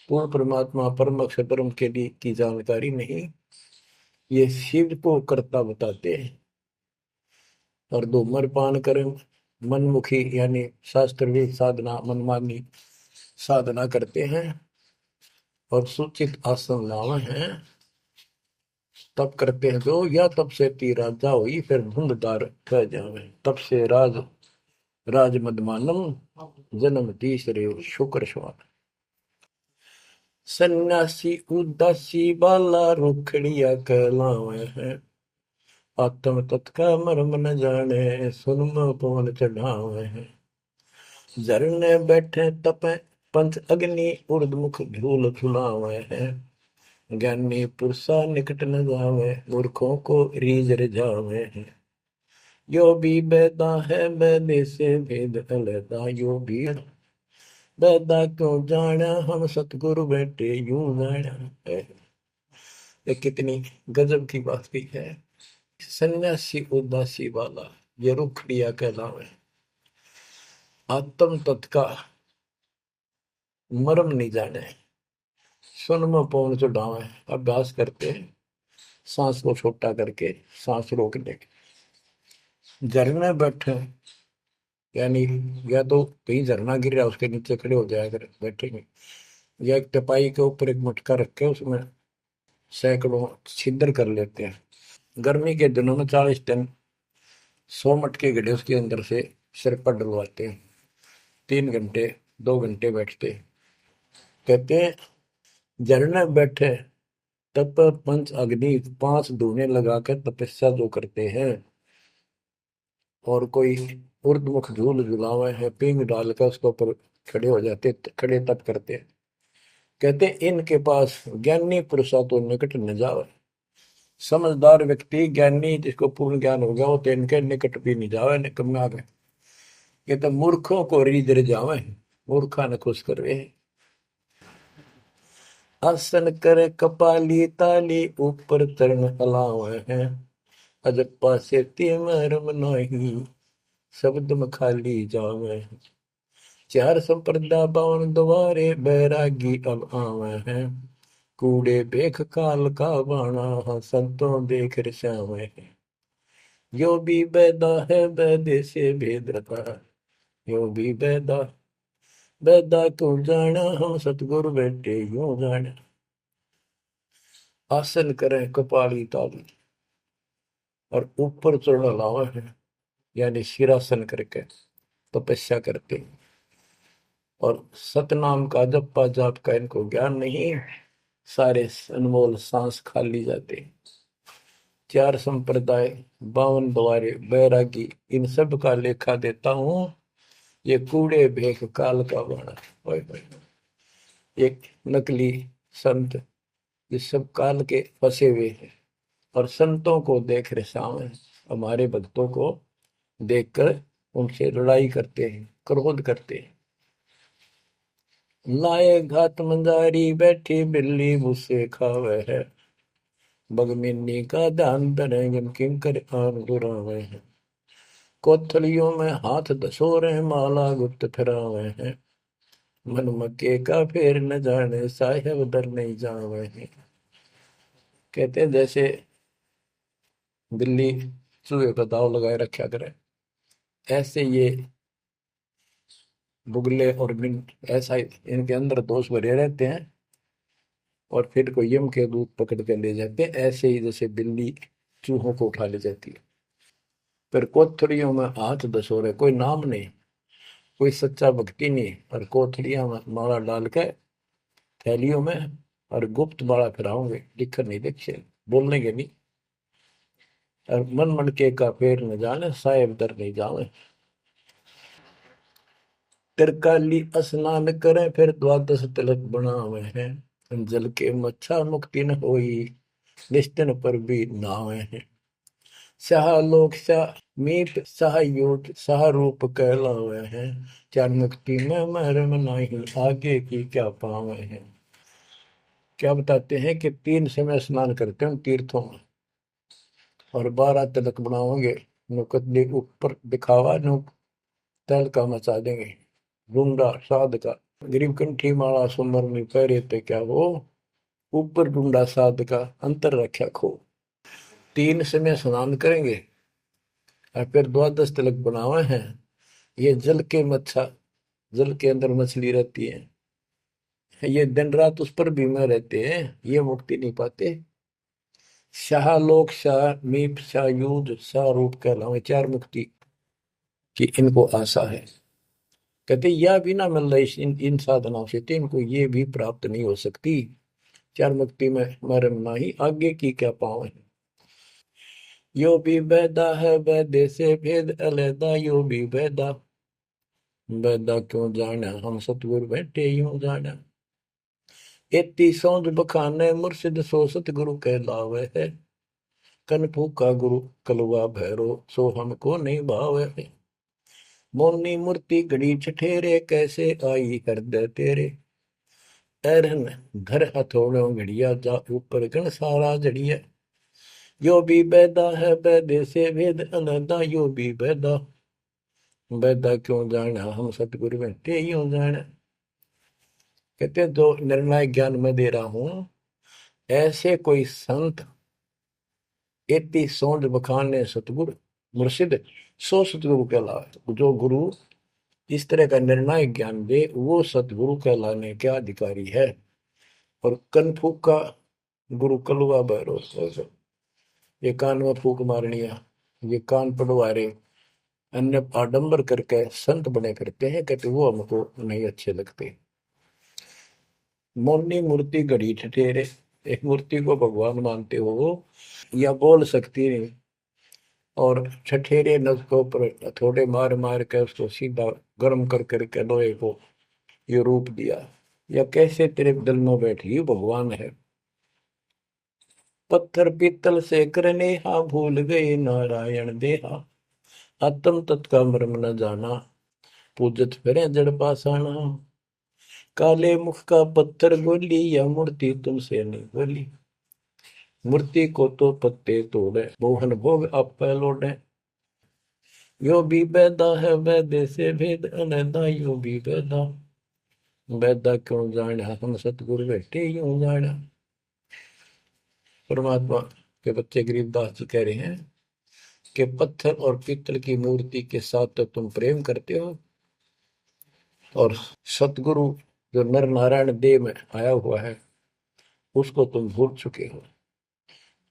पूर्ण परमात्मा परम अक्षर ब्रह्म के लिए की जानकारी नहीं। ये शिव को करता बताते हैं। और धूम्रपान करें मनमुखी यानी शास्त्र साधना मनमानी साधना करते हैं और सूचित आसन लावे हैं। तब करते हैं जो या तब से तीरा जाओ ही फिर धुंधदार कह जावे। तब से राज मदमानम जन्म तीसरे शुक्र श्वान। सन्यासी उदासी बाला रुखड़िया कहलावे हैं। आत्म तत्का मर्म न जाने सुन पवन चढ़ावे हैं। झरने बैठे तपे पंच अग्नि उर्दमुख झूल झुलावे हैं। ज्ञानी पुरुषा निकट न जावे मूर्खों को रीझ रिझावे हैं। यो भी बैदा है बैदे से भेद अलैदा, यो भी बैदा क्यों जाना हम सतगुरु बैठे यूं जाना है। ये कितनी गजब की बात भी है। सन्यासी उदासी वाला ये रुखड़िया कहलावे। आत्म तत्का मर्म नहीं जाने सुन में पौन चढ़ावे। अभ्यास करते हैं सांस को छोटा करके सांस रोकने के। झरने बैठे यानी या तो कहीं झरना गिर रहा है उसके नीचे खड़े हो जाया कर बैठेंगे, या एक टपाई के ऊपर एक मटका रख के उसमें सैकड़ों छिद्र कर लेते हैं। गर्मी के दिनों में 40 दिन 100 मटके गड्ढे उसके अंदर से सिर पर डलवाते हैं। 3 घंटे 2 घंटे बैठते हैं। कहते हैं झरने बैठे तप पंच अग्नि 5 धूने लगाकर तपस्या जो करते हैं, और कोई उर्दमुख झूल झुलावे है पींग डालकर उसके ऊपर खड़े हो जाते, खड़े तप करते हैं। कहते इनके पास ज्ञानी पुरुषा तो निकट न जावे। समझदार व्यक्ति ज्ञानी जिसको पूर्ण ज्ञान हो गया वो तो इनके निकट भी नहीं जावे, निकम्मे आ गए। ये तो मूर्खों को रिझ जावे, मूर्खा ने खुश करवे। आसन करे कपाली ताली ऊपर तरण हलावे हैं, अजप्पा से मरम नहीं शब्द में खाली जावे। चार संप्रदा बावन द्वारे बैरागी अब आवे हैं, कूड़े बेख काल का बाणा संतों देख रसावे हैं। यो भी बैदा है बैदे से भेद रता, यो भी बैदा बैदा क्यों जाना हम सतगुरु बैठे यूं जाना। आसन करें कपाली ताली और ऊपर चढ़ लावा है, यानी शिरासन करके तपस्या करते, और सतनाम का जप्पा जाप का इनको ज्ञान नहीं, सारे अनमोल सांस खाली जाते। चार संप्रदाय 52 द्वारे बैरागी इन सब का लेखा देता हूं, ये कूड़े भेख काल का बाणा। ओए होए, एक नकली संत ये सब काल के फंसे हुए हैं, और संतों को देख रहे सामने, हमारे भक्तों को देखकर उनसे लड़ाई करते हैं, क्रोध करते हैं। लाए घात मंदारी बैठी बिल्ली भूसे खावे है, बगमिन्नी का ध्यान धरे किंकर आन दुरावे हैं। कोथलियों में हाथ दसोरे माला गुप्त फिरावे हैं, मन मक्के का फेर न जाने साहेब दर नहीं जावे हैं। कहते हैं जैसे बिल्ली चूहे का दाव लगाए रखा करे, ऐसे ये बुगले और मिंट ऐसा इनके अंदर दोष भरे रहते हैं, और फिर कोई यम के दूत पकड़ के ले जाते हैं, ऐसे ही जैसे बिल्ली चूहों को उठा ले जाती है। फिर कोथड़ियों में हाथ दसोरे, कोई नाम नहीं, कोई सच्चा भक्ति नहीं, और कोथड़ियां में माला डाल के थैलियों में, और गुप्त माला फिराओगे, लिखकर नहीं देखे, बोलने के नहीं। और मन मन के का फेर न जाने साहेब दर नहीं जावे। तिरकाली स्नान करें फिर द्वादश तिलक बनावे हैं, जल के मच्छा मुक्ति न होई निश्चन पर भी नावे हैं। शाह लोक शाह मीत शाह यूत शाह रूप कहलावे हैं, चार मुक्ति में महरम नहीं आगे की क्या पावे हैं। क्या बताते हैं कि 3 समय स्नान करते हैं तीर्थों में, और 12 तिलक बनाओगे, नुकदली ऊपर दिखावा नु तल का मचा देंगे, रूंडा साध का गरीब कंठी माला सुमर में पैरे ते क्या वो, ऊपर ढूंढा साध का अंतर रखा खो। 3 समय स्नान करेंगे और फिर द्वादश तिलक बनावे हैं। ये जल के मच्छा, जल के अंदर मछली रहती है, ये दिन रात उस पर बीमा रहते हैं, ये मुक्ति नहीं पाते। शाह लोक शाह मीप शाह युद्ध शाह रूप कहलावे, 4 मुक्ति की इनको आशा है। कहते यह भी ना मिल रही इन साधनाओं से, तो इनको ये भी प्राप्त नहीं हो सकती। 4 मुक्ति में मरम नाही आगे की क्या पावे। यो भी बैदा है वैदे से भेद अलैदा, यो भी बैदा बैदा क्यों जाना हम सतगुरु बैठे यूं जाना। एती सौंद बखाने मुर्शिद सो सतगुरु कहलावे है, कन फूका गुरु कलवा भैरो सो हमको नहीं भावे है। मोनी मूर्ति घड़ी ठठेरे कैसे आई हृदय तेरे, ऐरन घर हथौड़ों घड़िया जा ऊपर गण सारा जड़िया। यो भी बैदा है बैदे से भेद अलैदा, यो भी बैदा बैदा क्यों जाना हम सतगुरु बैठे यूं जाना। कहते हैं जो निर्णायक ज्ञान में दे रहा हूं, ऐसे कोई संत एती सोंद बखाने सतगुरु मुर्शिद सो सतगुरु कहलाए। जो गुरु इस तरह का निर्णायक ज्ञान दे वो सतगुरु कहलाने के अधिकारी है। और कनफूक का गुरु कलुआ भैरव, ये कान में फूक मारनिया, ये कान पढ़वा रहे, अन्य आडंबर करके संत बने करते हैं, कहते वो हमको नहीं अच्छे लगते। मौनी मूर्ति घड़ी ठठेरे, एक मूर्ति को भगवान मानते हो या बोल सकती नहीं, और ठठेरे नस को पर थोड़े मार मार के उसको सीधा गर्म कर करके लोहे को ये रूप दिया। या कैसे तेरे दिल में बैठी भगवान है। पत्थर पीतल से करने हा, भूल गए नारायण देहा, आत्म तत्का मर्म न जाना, पूजत फिरे जड़ पासाना। काले मुख का पत्थर बोली, या मूर्ति तुमसे नहीं बोली, मूर्ति को तो पत्ते तोड़े, मोहन भोग आप लौटे। यो भी बैदा है वैदे से भेद अनैदा, यो भी बैदा बैदा क्यों जाना, हम सतगुरु बैठे यूं जाना। परमात्मा के बच्चे गरीबदास जी कह रहे हैं कि पत्थर और पीतल की मूर्ति के साथ तो तुम प्रेम करते हो, और सतगुरु जो नर नारायण देह में आया हुआ है उसको तुम भूल चुके हो।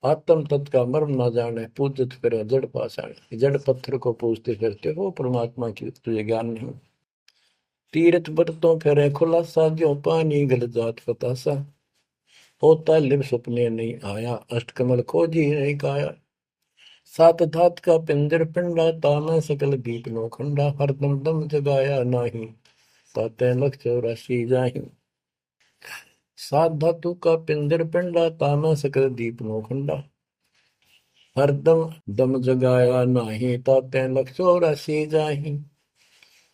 आत्म तत्व का मर्म ना जाने, पूजत फिर जड़ पाषाण, जड़ पत्थर को पूजते फिरते हो, परमात्मा की तुझे ज्ञान नहीं। तीर्थ बरतों फिर खुलासा, जो पानी गल जात फतासा, होता लिव सपने नहीं आया, अष्टकमल खोजी नहीं काया। सात धात का पिंजर पिंडा, ताना सकल दीप नो खंडा, हरदम दम जगाया नाही, ताते लख 84 जाहि। सात धातु का पिंजर पिंडा, ताना सकल दीप नो खंडा, हरदम दम जगाया नाही, ताते लख 84 जाहि।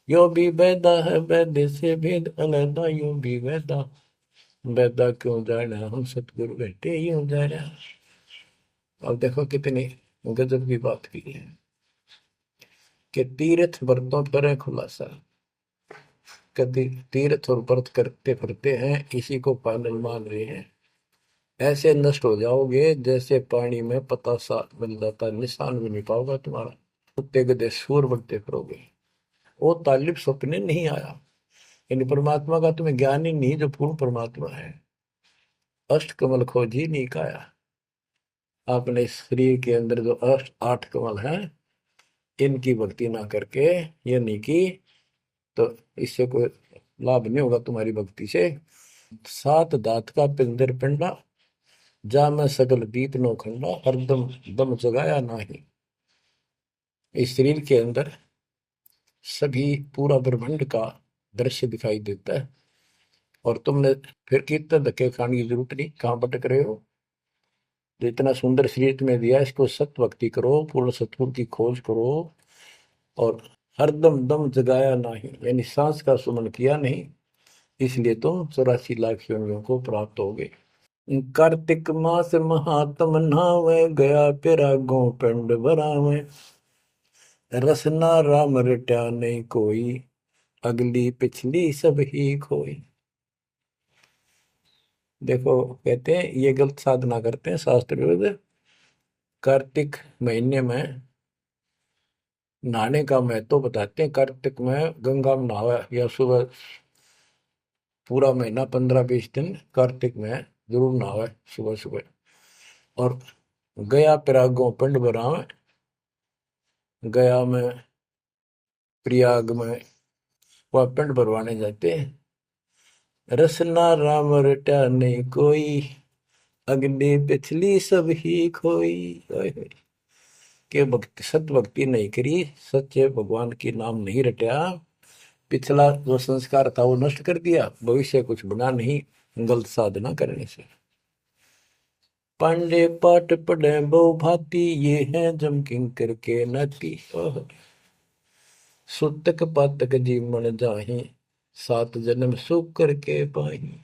यो भी वेदा है वैद्य से भेद अलैदा, यो भी वेदा वेदा क्यों जाना, हम सतगुरु बैठे यूं जाना। अब देखो कितनी गजब की बात की है कि तीर्थ व्रतों पर खुलासा, कभी तीर्थ और व्रत करते फिरते हैं, इसी को पालन मान रहे हैं। ऐसे नष्ट हो जाओगे जैसे पानी में पता सा मिल जाता, निशान भी नहीं पाओगे तुम्हारा, कुत्ते गधे सूर बनते फिरोगे। वो तालिब सपने नहीं आया, यानी परमात्मा का तुम्हें ज्ञान ही नहीं, जो पूर्ण परमात्मा है। अष्ट कमल खोजी नहीं काया, आपने इस शरीर के अंदर जो अष्ट 8 कमल हैं इनकी भक्ति ना करके ये नहीं की, तो इससे कोई लाभ नहीं होगा तुम्हारी भक्ति से। सात दात का पिंदर पिंडा, जा मैं सकल दीप नो खंडा, हरदम दम जगाया नाही। इस शरीर के अंदर सभी पूरा ब्रह्मांड का दृश्य दिखाई देता है, और तुमने फिर कीर्तन धक्के खाने की जरूरत नहीं, कहाँ भटक रहे हो। जो इतना सुंदर शरीर तुम्हें दिया, इसको सत भक्ति करो, पूर्ण सतगुरु की खोज करो, और हरदम दम जगाया नहीं, यानी सांस का सुमन किया नहीं, इसलिए तुम 84 लाख योनियों को प्राप्त हो गए। कार्तिक मास महात्म नहावे, गया पिरागो पिंड भरावे, रसना राम रट्या नहीं कोई, अगली पिछली सब ही खोई। देखो कहते हैं ये गलत साधना करते हैं शास्त्र विरुद्ध। कार्तिक महीने में नहाने का महत्व बताते हैं। कार्तिक में गंगा में नहावा, या सुबह पूरा महीना 15-20 दिन कार्तिक में जरूर नहावे सुबह सुबह। और गया प्रयागों पिंड भरावे, गया में प्रयाग में वह पिंड भरवाने जाते हैं। रसना राम रटा नहीं कोई, अगली पिछली सब ही खोई। के भक्ति सत भक्ति नहीं करी, सच्चे भगवान की नाम नहीं रटा, पिछला जो संस्कार था वो नष्ट कर दिया, भविष्य कुछ बना नहीं गलत साधना करने से। पांडे पाठ पढ़े बहु भांति, ये है जम किंकर के नाती। सुतक पातक जीवन जाहि, 7 जन्म सुख करके पाही।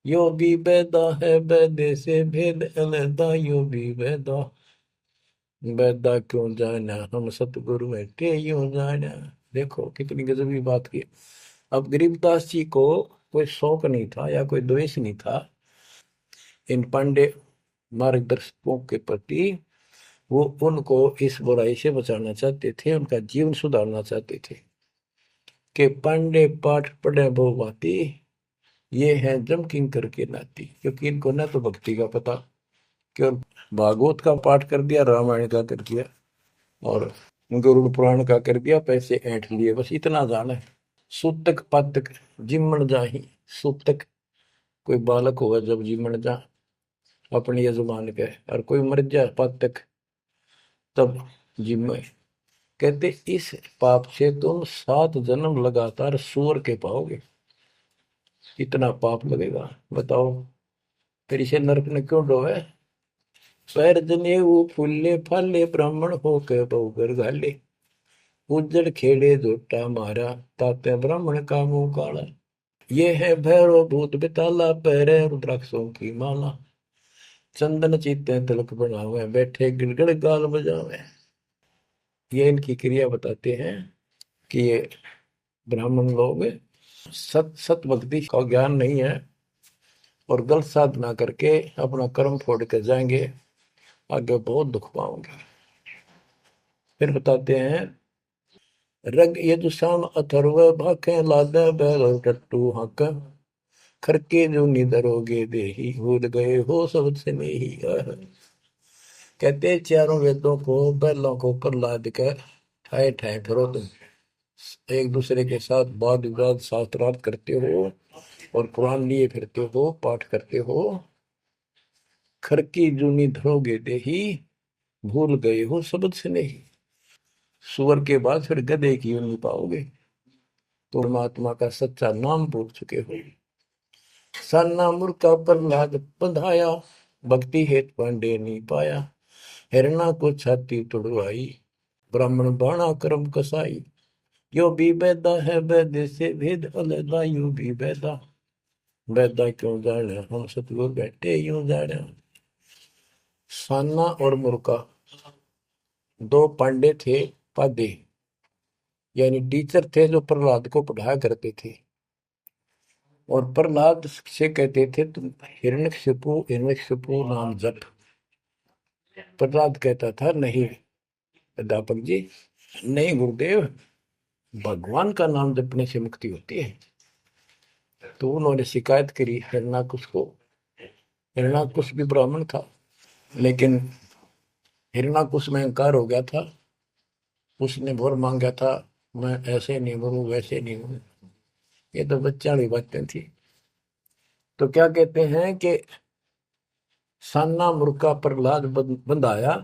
यो भी बैदा है बैदे से भेद अलैदा, यो भी बैदा बैदा क्यों जाना, हम सतगुरु बैठे यूं जाना। देखो कितनी गजबी बात की। अब गरीबदास जी को कोई शौक नहीं था या कोई द्वेष नहीं था इन पांडे मार्गदर्शकों के प्रति, वो उनको इस बुराई से बचाना चाहते थे, उनका जीवन सुधारना चाहते थे कि पांडे पाठ पढ़े बहु भांति, ये है जम किंकर के नाती। क्योंकि इनको ना तो भक्ति का पता, केवल भागवत का पाठ कर दिया, रामायण का कर दिया और गरुड़ पुराण का कर दिया, पैसे ऐंठ लिए, बस इतना जाना है। सूतक पातक जिमण जाही, सूतक कोई बालक होगा जब जिमण जा अपने यजमान के, और कोई मर जाए पातक तब जिम। कहते इस पाप से तुम 7 जन्म लगातार सूअर के पाओगे, इतना पाप लगेगा। बताओ फिर इसे नरक ने क्यों डोवे। पैर जने वो फूले फाले, ब्राह्मण हो के बहुगर घाले, उज्जड़ खेड़े झोटा मारा, ताते ब्राह्मण का मुंह काला। ये है भैरव भूत बेताला, पैरे रुद्राक्षों की माला, चंदन चीते तिलक बनावे, बैठे गिड़गड़ गाल बजावे। ये इनकी क्रिया बताते हैं कि ये ब्राह्मण लोग सत सत भक्ति का ज्ञान नहीं है और गलत साधना करके अपना कर्म फोड़ के जाएंगे, आगे बहुत दुख पाओगे। फिर बताते हैं रग यजुषाम अथर्व भाखे, लादे बैल टट्टू हक, खरके जो निधरोगे देही, भूल गए हो सब से नहीं। कहते चारों वेदों को बैलों को ऊपर लाद कर ठाए ठाए फिरो तुम, एक दूसरे के साथ वाद विवाद शास्त्रार्थ करते हो और कुरान लिए फिरते हो, पाठ करते हो। खरकी जूनी धरोगे देही, भूल गए हो शब्द से नहीं। सुअर के बाद फिर गधे की यूं नहीं पाओगे, तो परमात्मा का सच्चा नाम भूल चुके हो। सन्ना मुर्का प्रहलाद बंधाया, भक्ति हेत पांडे नहीं पाया, हिरणा को छाती तुड़वाई, ब्राह्मण बाणा कर्म कसाई। यो भी बैदा है वैद्य से भेद अलगा, यूं भी बैदा, बैदा क्यों जाने हम सतगुरु बैठे यूं जाने। सान्ना और मुर्का 2 पांडे थे, पादे यानी टीचर थे जो प्रहलाद को पढ़ाया करते थे। और प्रहलाद से कहते थे तुम हिरण्यकशिपु नाम जप। प्रहलाद कहता था नहीं अध्यापक जी, नहीं गुरुदेव, भगवान का नाम जपने से मुक्ति होती है। तो उन्होंने शिकायत करी हिरणाकुश को। हिरणाकुश भी ब्राह्मण था, लेकिन हिरणाकुश में अहंकार हो गया था। उसने वर मांगा था, मैं ऐसे नहीं मरूं वैसे नहीं मरूं। ये तो बच्चा वाली बातें थी। तो क्या कहते हैं कि सान्ना मुर्का प्रहलाद बंधाया,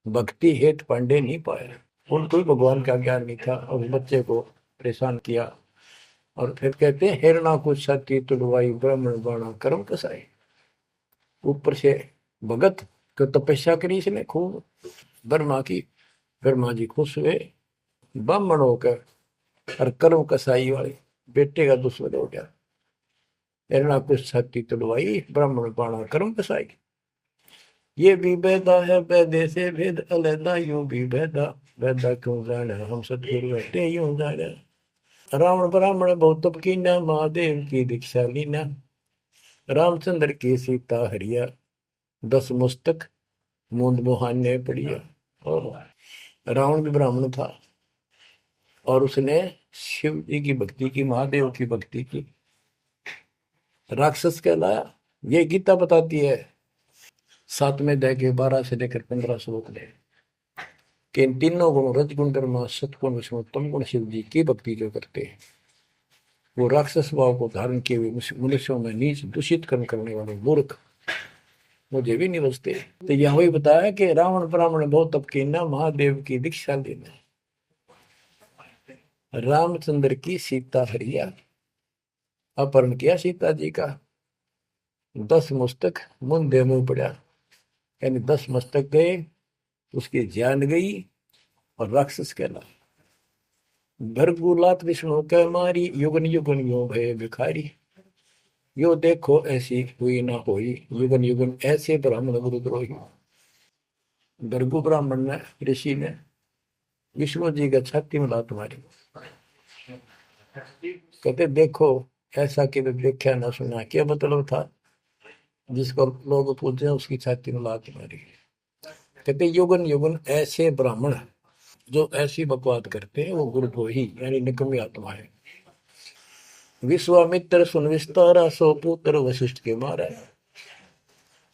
भक्ति हेत पांडे नहीं पाया। उनको भी भगवान का ज्ञान नहीं था और उस बच्चे को परेशान किया। और फिर कहते हैं हिरणा को छाती तुड़वाई, ब्राह्मण बाणा कर्म कसाई। ऊपर से भगत को तपस्या करी इसने खूब ब्रह्मा की, ब्रह्मा जी खुश हुए, ब्राह्मण होकर और कर्म कसाई वाले बेटे का दुश्मन हो गया। हिरणा को छाती तुड़वाई, ब्राह्मण बाणा कर्म कसाई। ये भी बैदा है बैदे से भेद अलैदा, यूं भी बैदा, बैदा क्यों जाने हम सतगुरु बैठे यूं जाने। रावण ब्राह्मण बहुत तप कीना, महादेव की दीक्षा लीना, रामचंद्र की सीता हरिया, 10 मुस्तक मूंद मुहाने पड़िया। और रावण भी ब्राह्मण था और उसने शिव जी की भक्ति की, महादेव की भक्ति की, राक्षस कहलाया। ये गीता बताती है 7वें अध्याय के 12 से लेकर 15 श्लोक में कि इन तीनों गुण रजगुण कर्म सतगुण विष्णु तम गुण शिव जी की भक्ति जो करते हैं, वो राक्षस भाव को धारण किए हुए मनुष्यों में नीच दूषित कर्म करने वाले मूर्ख मुझे भी नहीं बचते। तो यह वही बताया कि रावण ब्राह्मण बहुत तप कीना, महादेव की दीक्षा लेना, रामचंद्र की सीता हरिया, अपहरण किया सीता जी का, 10 मस्तक मुंदे मुंह पड़ा, यानी 10 मस्तक गए, उसकी जान गई और राक्षस कहला। भरगुलात विष्णु कह मारी, युगन युगन यो भय भिखारी, यो देखो ऐसी हुई ना होई, युगन युगन ऐसे ब्राह्मण गुरुद्रोही। भरगु ब्राह्मण ने, ऋषि ने विष्णु जी का छाती में लात मारी। कहते देखो ऐसा कि देखा ना सुना, क्या मतलब था, जिसको लोग पूछे उसकी छाती में लात मारी। कहते युगन युगन ऐसे ब्राह्मण जो ऐसी बकवाद करते हैं वो गुरुद्रोही यानी निकम्मी आत्मा है। विश्वामित्र सुन विस्तारा, सो पुत्र वशिष्ठ के मारा।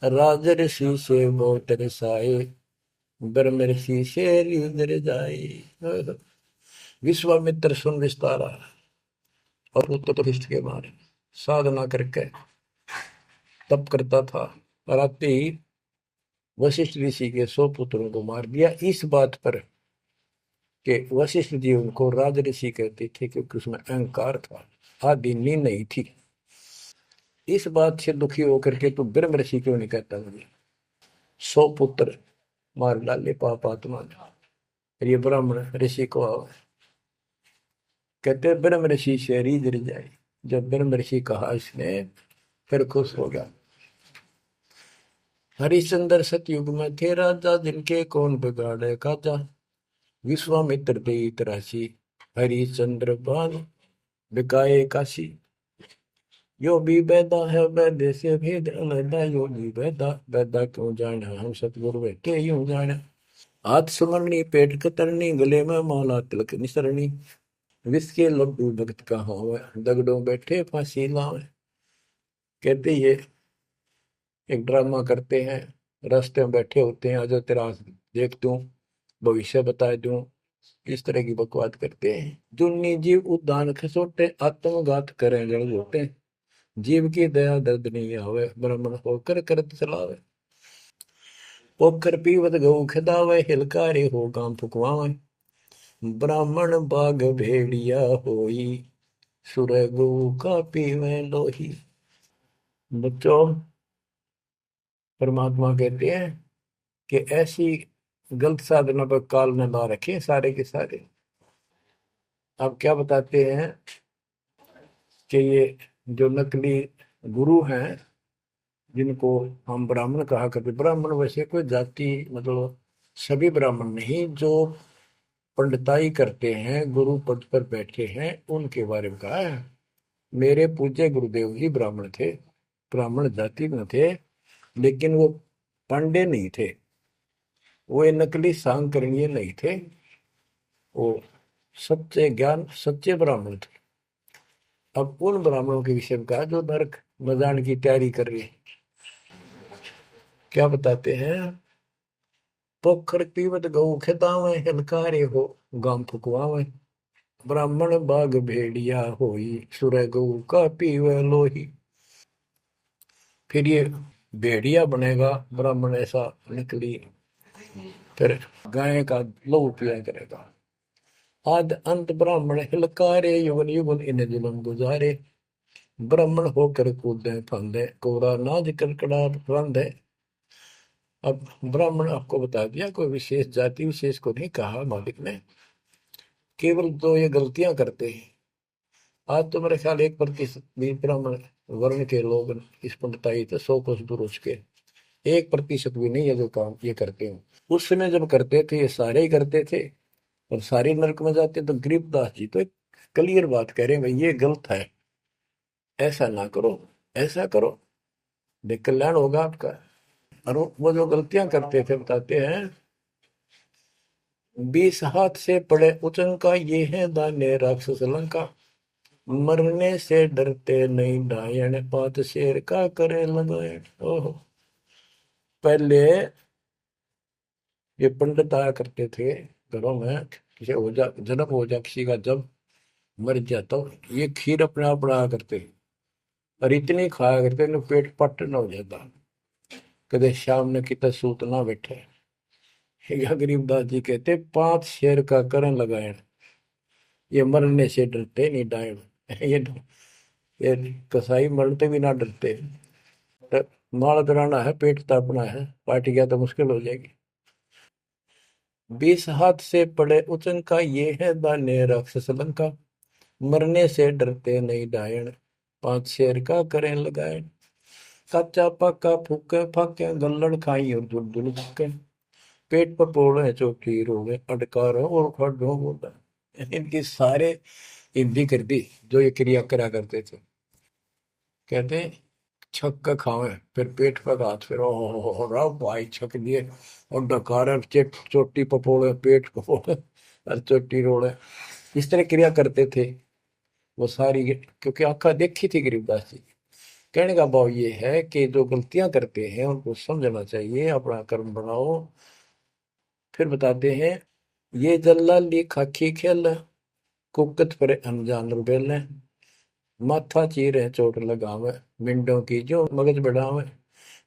राजर्षि से बहुत रसाए, ब्रह्म ऋषि से रींद्र जाए। विश्वामित्र सुन विस्तारा और पुत्र वशिष्ठ के मारे। साधना करके तप करता था और आते ही वशिष्ठ ऋषि के 100 पुत्रों को मार दिया। इस बात पर कि वशिष्ठ जी उनको राज ऋषि कहते थे क्योंकि उसमें अहंकार था, आदि नींद नहीं थी। इस बात से दुखी होकर के तू ब्रह्म ऋषि क्यों नहीं कहता मुझे? 100 पुत्र मार डाले पाप आत्मा ने। ये ब्राह्मण ऋषि को कहते ब्रह्म ऋषि से रीझ जाए। जब ब्रह्म ऋषि कहा इसने फिर खुश हो गया। हरिश्चंद्र सतयुग में थे राजा, जिनके कौन बिगाड़े काजा। विश्वामित्र दे राशि, हरिश्चंद्र बान बिकाए काशी। यो भी बैदा है वैद्य से भेद अलैदा, यो भी बैदा बैदा क्यों जाना, हम सतगुरु बैठे यूं जाना। हाथ सुमरनी पेट कतरनी, गले में माला तिलक निसरनी। विष के लड्डू भगत का हो, दगड़ों बैठे फांसी लावे। कहते ये एक ड्रामा करते हैं, रास्ते में बैठे होते हैं, आज तेरा देख दूं, भविष्य बता दूं, इस तरह की बकवाद करते हैं। जुन्नी जीव उद्यान खसोटे, आत्मघात करें जड़ घोटे। जीव की दया दर्द नहीं आवे, ब्राह्मण होकर करत चलावे। पोखर पीवत गऊ खिदावे, हिलकारे हो गांव फुकवावे। ब्राह्मण बाग भेड़िया होई, सुर गऊ का पीवे लोही। बच्चों, परमात्मा कहते हैं कि ऐसी गलत साधना पर काल न ला रखे सारे के सारे। अब क्या बताते हैं कि ये जो नकली गुरु हैं, जिनको हम ब्राह्मण कहा करते, ब्राह्मण वैसे कोई जाति मतलब सभी ब्राह्मण नहीं, जो पंडिताई करते हैं, गुरु पद पर बैठे हैं, उनके बारे में कहा है। मेरे पूज्य गुरुदेव जी ब्राह्मण थे, ब्राह्मण जाति में थे, लेकिन वो पांडे नहीं थे, वो नकली सांकरणीय नहीं थे, वो सच्चे ज्ञान सच्चे ब्राह्मण थे। अब उन ब्राह्मणों के विषय में कहा जो नरक में जाने की तैयारी कर रही है। क्या बताते हैं? पोखर पीवत गऊ खेतावे, हिलकारे हो गांव फुकवावे। ब्राह्मण बाग भेड़िया होई, सुर गऊ का पीवे लोही। फिर ये भेड़िया बनेगा ब्राह्मण, ऐसा निकली, फिर गाय का लहू पिया करेगा। आद अंत ब्राह्मण हिलकारे, युगन युगन इन जुलम गुजारे। ब्राह्मण होकर कूदे फंदे, कोरा नाज कड़कड़ा रंधे। अब ब्राह्मण आपको बता दिया, कोई विशेष जाति विशेष को नहीं कहा मालिक ने, केवल तो ये गलतियां करते हैं। आज तो मेरे ख्याल 1% भी ब्राह्मण वर्ण के लोग इस पंडिताई से 100 कोस दूर उसके 1% भी नहीं है जो काम ये करते हैं। उस समय जब करते थे ये सारे ही करते थे और सारे नरक में जाते। तो गरीबदास जी तो एक क्लियर बात कह रहे हैं, भाई ये गलत है, ऐसा ना करो, ऐसा करो, देख कल्याण होगा आपका। और वो जो गलतियां करते थे बताते हैं, 20 हाथ से पड़े उचंका, ये है दाने राक्षस लंका। मरने से डरते नहीं डायन, 5 शेर का करे लगाए। ओहो, पहले ये पंडित आया करते थे घरों में, किसी हो जा जन्म हो जा किसी का, जब मर जाता तो ये खीर अपने आप बनाया करते और इतनी खाया करते न पेट पट न हो जाता, कदे शाम ने कितना सूत ना बैठे। या गरीबदास जी कहते 5 शेर का करण लगाए, ये मरने से डरते नहीं डायन। ये कसाई मरते भी ना डरते। माल कराना है, पेट तापना है, पार्टी गया तो मुश्किल हो जाएगी। 20 हाथ से पड़े उचंका, ये है दाने राक्षस लंका। मरने से डरते नहीं डायन, 5 शेर का करें लगाए। कच्चा पक्का फूके फाके, गल्लड़ खाई और दुल दुल फूके। पेट पर पोड़े चौकी रोगे, अटकारो और खड़ो बोला। इनकी सारे हिंदी कर दी जो ये क्रिया करा करते थे। कहते छक के खावे, फिर पेट पे हाथ, फिर ओ रहा भाई छक दिए, और डकार चोटी पपोड़े, पेट पपोड़े और चोटी रोड़े, इस तरह क्रिया करते थे वो सारी, क्योंकि आंखा देखी थी गरीबदास जी। कहने का भाव ये है कि जो गलतियां करते हैं उनको समझना चाहिए, अपना कर्म बनाओ। फिर बताते हैं, ये जल्लाली खाकी खेल, कुकत पर अनजान रुबेल, माथा चीरे चोट लगावे, मिंडों की जो मगज बढ़ावे,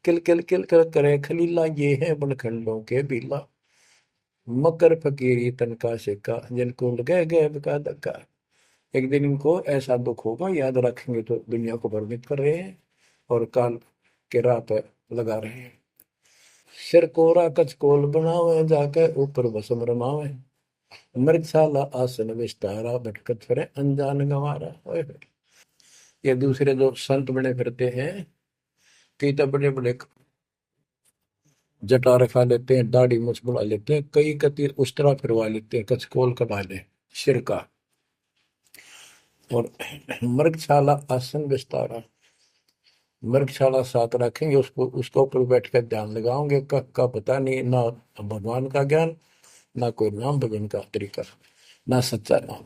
किल किल किल कर करे खलीला, ये है बनखंडों के बीला, मकर फकीरी तनका सिक्का, जिनको लगे गए का धक्का। एक दिन इनको ऐसा दुख होगा, याद रखेंगे तो दुनिया को भ्रमित कर रहे हैं और काल के राह पे लगा रहे हैं। सिर कोरा कचकोल बनावे, जाके ऊपर भस्म रमावे, मृगशाला आसन विस्तारा, भटकत फिरे अनजान गंवारा। ये दूसरे जो संत बने फिरते हैं, कई तो बड़े बड़े जटा रखा लेते हैं, दाढ़ी मूछ बुला लेते हैं, कई कति उस्तरा फिरवा लेते हैं, कचकोल कटा ले सिर का, और मृगशाला आसन विस्तारा, मृगशाला साथ रखेंगे, उसको उसके ऊपर बैठ कर ध्यान लगाओगे, का पता नहीं, ना भगवान का ज्ञान, ना कोई नाम भजन का तरीका, ना सच्चा नाम।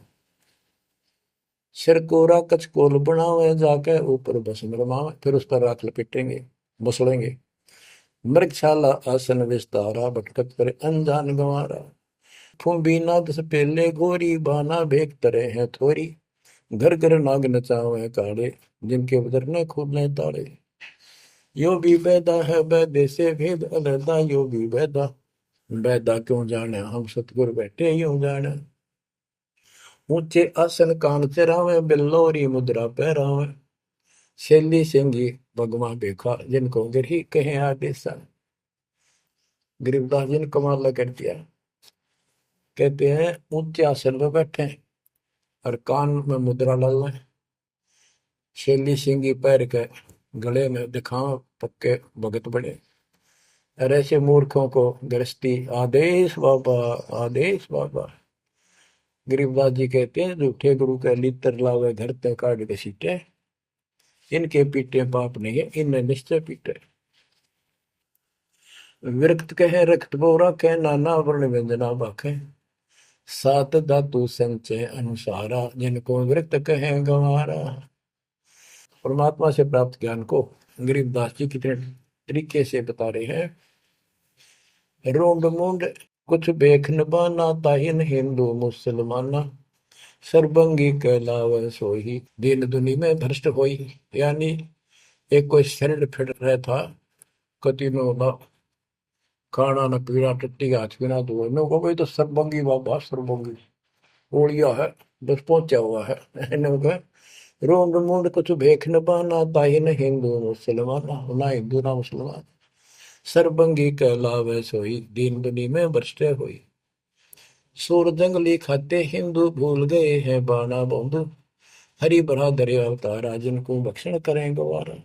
सिर कोरा कचकोल बनावे, जाके ऊपर भस्म रमावे, फिर उस पर राख लपेटेंगे, बसड़ेंगे। मृगशाला आसन विस्तारा, भटकत करे अनजान गंवारा, फूंबी नाद से पहले गोरी, बाना भेक तरे हैं थोरी, घर घर नाग नचावे काले, जिनके उधर न खुले ताले। यो भी बैदा है बैदे से भेद अलहदा, यो भी बैदा, बैदा क्यों जाने हम सतगुर बैठे यूं जाने। ऊंचे आसन कान चरावे, बिल्लोरी मुद्रा पहरावे, शैली सिंगी भगवा देखा, जिनको गिरही कहे आदेशा। गरीबदास जी ने कमाल कर दिया, कहते हैं ऊंचे आसन पर बैठे और कान में मुद्रा डाल लें, शैली सिंगी पैर के गले में दिखाओ पक्के भगत बने, और ऐसे मूर्खों को गृहस्थी आदेश बाबा, आदेश बाबा। गरीबदास जी कहते हैं, झूठे गुरु के लितर लावे, घर ते काट के सीटे, इनके पीटे पाप नहीं है, इनने निश्चय पीटे। विरक्त कहे रक्त बोरा के, नाना वर्ण व्यंजना बाखे, सात धातु संचय अनुसारा, जिनको विरक्त कहे गंवारा। परमात्मा से प्राप्त ज्ञान को गरीबदास जी कितने तरीके से बता रहे हैं। रोंड मुंड कुछ बेख न बाना, ताहिन हिंदू मुसलमाना, सरबंगी कहलावे सोही, दीन दुनी में भ्रष्ट होई। यानी एक कोई शरीर फिट रहा था, कति में होगा खाना न पीना, टट्टी हाथ पीना धोए में, वो कोई तो सरबंगी बाबा, सरबंगी ओलिया है, बस पहुंचा हुआ है। इन्होंने रोंड मुंड कुछ भेख न बाना, ताहिन हिंदू मुसलमाना, ना हिंदू ना मुसलमान, सरबंगी कहलावे सोई, दीन दुनी में भ्रष्ट होई। सूर जंगली खाते हिंदू, भूल गए हैं बाना बंधु, हरि भरा दरे अवतारा, जिनको भक्षण करें गवारा।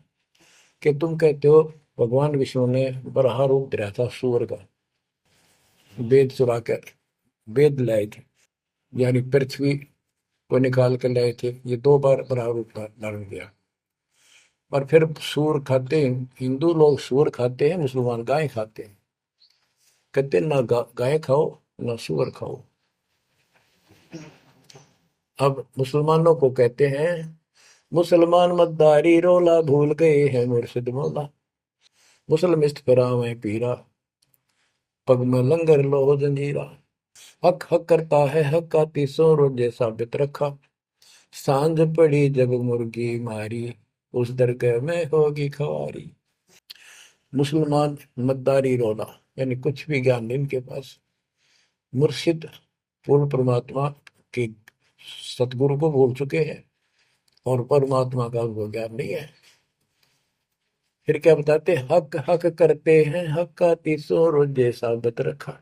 कि तुम कहते हो भगवान विष्णु ने बराह रूप धरा था सूर का, वेद चुरा कर वेद लाए थे, यानी पृथ्वी को निकाल कर लाए थे, ये दो बार बराह रूप धारण किया। और फिर सूर खाते हैं हिंदू लोग, सूर खाते हैं, मुसलमान गाय खाते हैं। कहते ना गाय खाओ ना सूअर खाओ। अब मुसलमानों को कहते हैं, मुसलमान मद्दारी रोला, भूल गए हैं मुर्शिद मौला, मुसलमिस्त फरावे पीरा, पग में लंगर लो जंजीरा। हक हक करता है हक का, तीसों रोजे साबित रखा, सांझ पड़ी जब मुर्गी मारी, उस दरगाह में होगी खवारी। मुसलमान मद्दारी रोला, यानी कुछ भी ज्ञान नहीं इनके पास। मुर्शिद पूर्ण परमात्मा के सतगुरु को भूल चुके हैं, और परमात्मा का उनको ज्ञान नहीं है। फिर क्या बताते, हक हक करते हैं हक का, तीसों रोजे साबित रखा।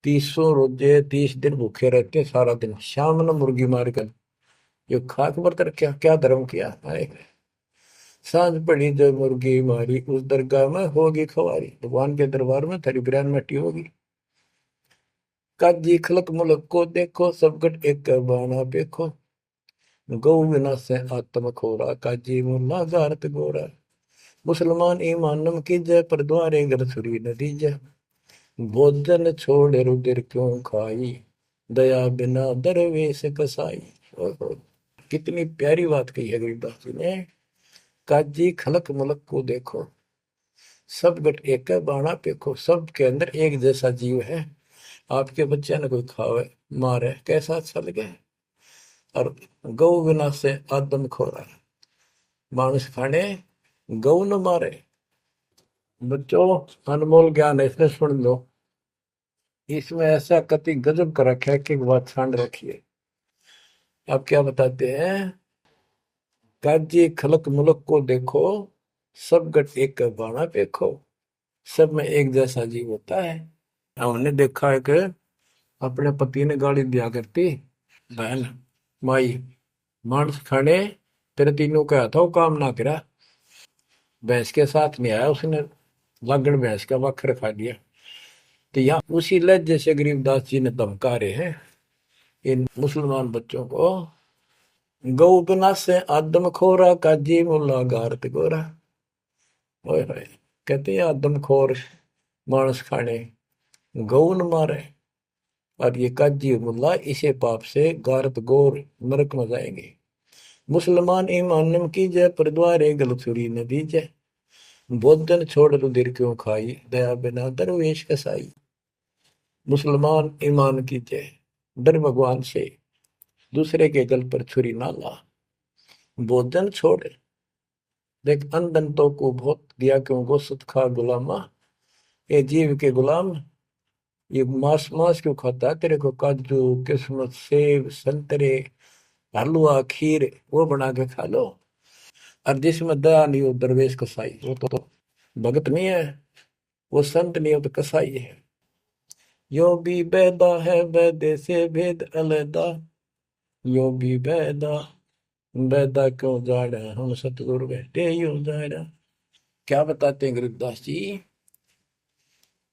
तीसों रोजे 30 दिन भूखे रहते, सारा दिन शाम न मुर्गी मार कर, ये खाक व्रत रखा, क्या धर्म किया है। सांझ पड़ी जब मुर्गी मारी, उस दरगाह में होगी खवारी, भगवान के दरबार में तेरी बिरयानी मट्टी होगी। काजी खलक मुलक को देखो, सब गट एक बाना देखो, गौ बिना से आत्म खोरा, काजी मुल्ला गारत गोरा। मुसलमान ईमान नम कीजय, पर द्वारे घर छुरी न दीजय। भोजन छोड़ रुधिर क्यों खाई, दया बिना दरवेश कसाई। ओहो, कितनी प्यारी बात कही है गरीबदास जी ने। काजी खलक मुलक को देखो, सब गट एक बाणा पेखो। सब के अंदर एक जैसा जीव है। आपके बच्चे ने कोई खावे मारे कैसा अच्छा लगे। और गौ बिना से आदम खोरा, मानुष खाने गौ न मारे। बच्चों, अनमोल ज्ञान है, इसमें सुन लो। इसमें ऐसा कति गजब कर रखा है कि बात छांड रखी है। आप क्या बताते हैं? काजी खलक मुलक को देखो, सब गट एक बाणा पेखो। सब में एक जैसा जीव होता है। हमने देखा है कि अपने पति ने गाली दिया करती बहन माई, मांस खाने तेरे तीनों का था वो काम ना करा। भैंस के साथ नहीं आया उसने, लागण भैंस का वक्र खा लिया। तो यहाँ उसी लहजे से गरीबदास जी ने धमका रहे हैं इन मुसलमान बच्चों को। गौ बिना से आदम खोरा, काजी मुल्ला गारत गोरा। ओए होए, कहते हैं आदम खोर मांस खाने गौ न मारे, और ये काजी मुल्ला इसे पाप से गारत गोर नरक में जाएंगे। मुसलमान ईमान की जय, पर द्वारे गल छुरी न दीजय। भोजन छोड़ रुधिर क्यों खाई, दया बिना दरवेश कसाई। मुसलमान ईमान की जय, डर भगवान से, दूसरे के गल पर छुरी ना ला। भोजन छोड़, देख अंधन तो को बहुत दिया क्यों गोसत खा गुलामा। ये जीव के गुलाम, ये मांस मांस क्यों खाता है? तेरे को काजू किस्मत सेब संतरे हलवा खीर वो बना के खा लो। और जिसमें दया नहीं हो दरवेश कसाई, वो तो भगत नहीं है, वो संत नहीं हो तो कसाई है। यो भी बैदा है बैदे से भेद अलैदा, यो भी बैदा बैदा क्यों जाड़ा, हम सतगुरु बैठे यो जाड़ा। क्या बताते हैं गरीबदास जी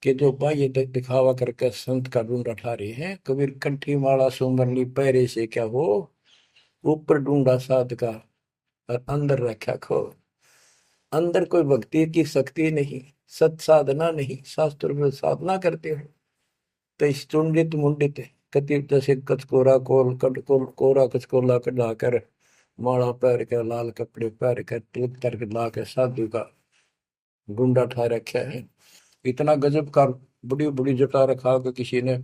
कि जो बाह्य दिखावा करके संत का ढूंढा ठा रहे हैं। कबीर कंठी माला सुमरनी पहरे से क्या हो, ऊपर ढूंढा साध का और अंदर रखा खो। अंदर कोई भक्ति की शक्ति नहीं, सत साधना नहीं, शास्त्र में साधना करते हो तो इस चुंडित मुंडित कति जैसे कचकोरा कोल कट कोल कोरा कचकोला कटा कर माला पैर के लाल कपड़े पैर कर तिलक करके ला के साधु का गुंडा ठा रखा है। इतना गजब का बड़ी बड़ी जटा रखा के किसी ने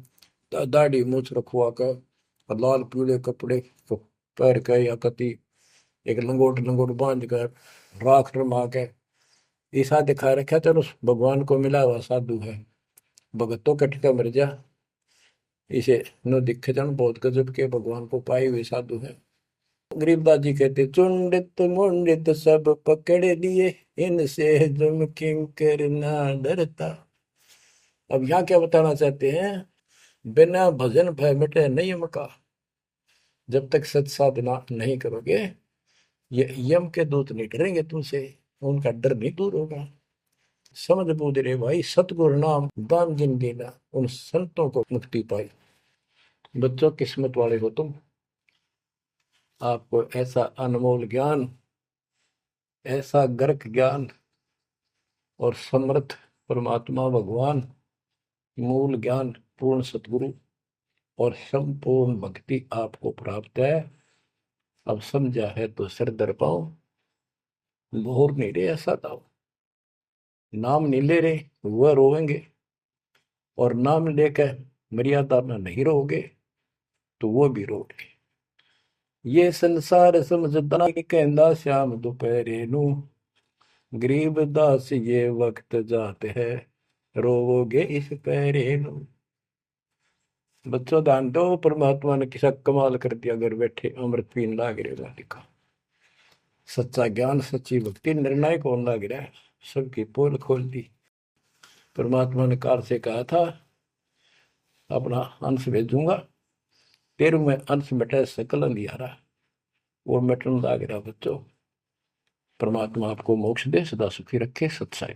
दाढ़ी मूछ रखवा कर और लाल पीले कपड़े पैर के या कति एक लंगोट लंगोट बांध कर राख रमा के ऐसा दिखा रखा। चलो भगवान को मिला हुआ साधु है, भगतों कटका मर जा। इसे नो दिखे जन बहुत गजब के भगवान को पाए हुए साधु है। गरीबदास जी कहते चुंडित मुंडित सब पकड़ लिए, इनसे जम किंकर ना डरता। अब यहाँ क्या बताना चाहते हैं? बिना भजन भय मिटे नहीं मका। जब तक सत साधना नहीं करोगे ये यम के दूत नहीं डरेंगे तुमसे, उनका डर नहीं दूर होगा। समझ बूझ रे भाई, सतगुरु नाम दान जिन देना, उन संतों को मुक्ति पाई। बच्चों, किस्मत वाले हो तुम, आपको ऐसा अनमोल ज्ञान, ऐसा गर्क ज्ञान और समर्थ परमात्मा भगवान, मूल ज्ञान पूर्ण सतगुरु और संपूर्ण भक्ति आपको प्राप्त है। अब समझा है तो सिर दर पाओ, भोर नहीं रे ऐसा दाओ। नाम नहीं ले रहे वह रोवेंगे, और नाम लेकर मर्यादा में नहीं रहोगे तो वो भी रोगे। ये संसार समझदा कहंदा श्याम दोपहरे नू, गरीब दास ये वक्त जाते है, रोवोगे इस पहरे नू। बच्चों ध्यान दो, परमात्मा ने किसा कमाल कर दिया, घर बैठे अमृत पीन लाग रहे लिखा। सच्चा ज्ञान सच्ची भक्ति निर्णायक होने लग रहा है, सबकी पोल खोल दी। परमात्मा ने काल से कहा था अपना अंश भेजूंगा, तेरु में अंश मिटे सकल अंधियारा, वो मिटन लग रहा। बच्चों, परमात्मा आपको मोक्ष दे, सदा सुखी रखे। सत्साई।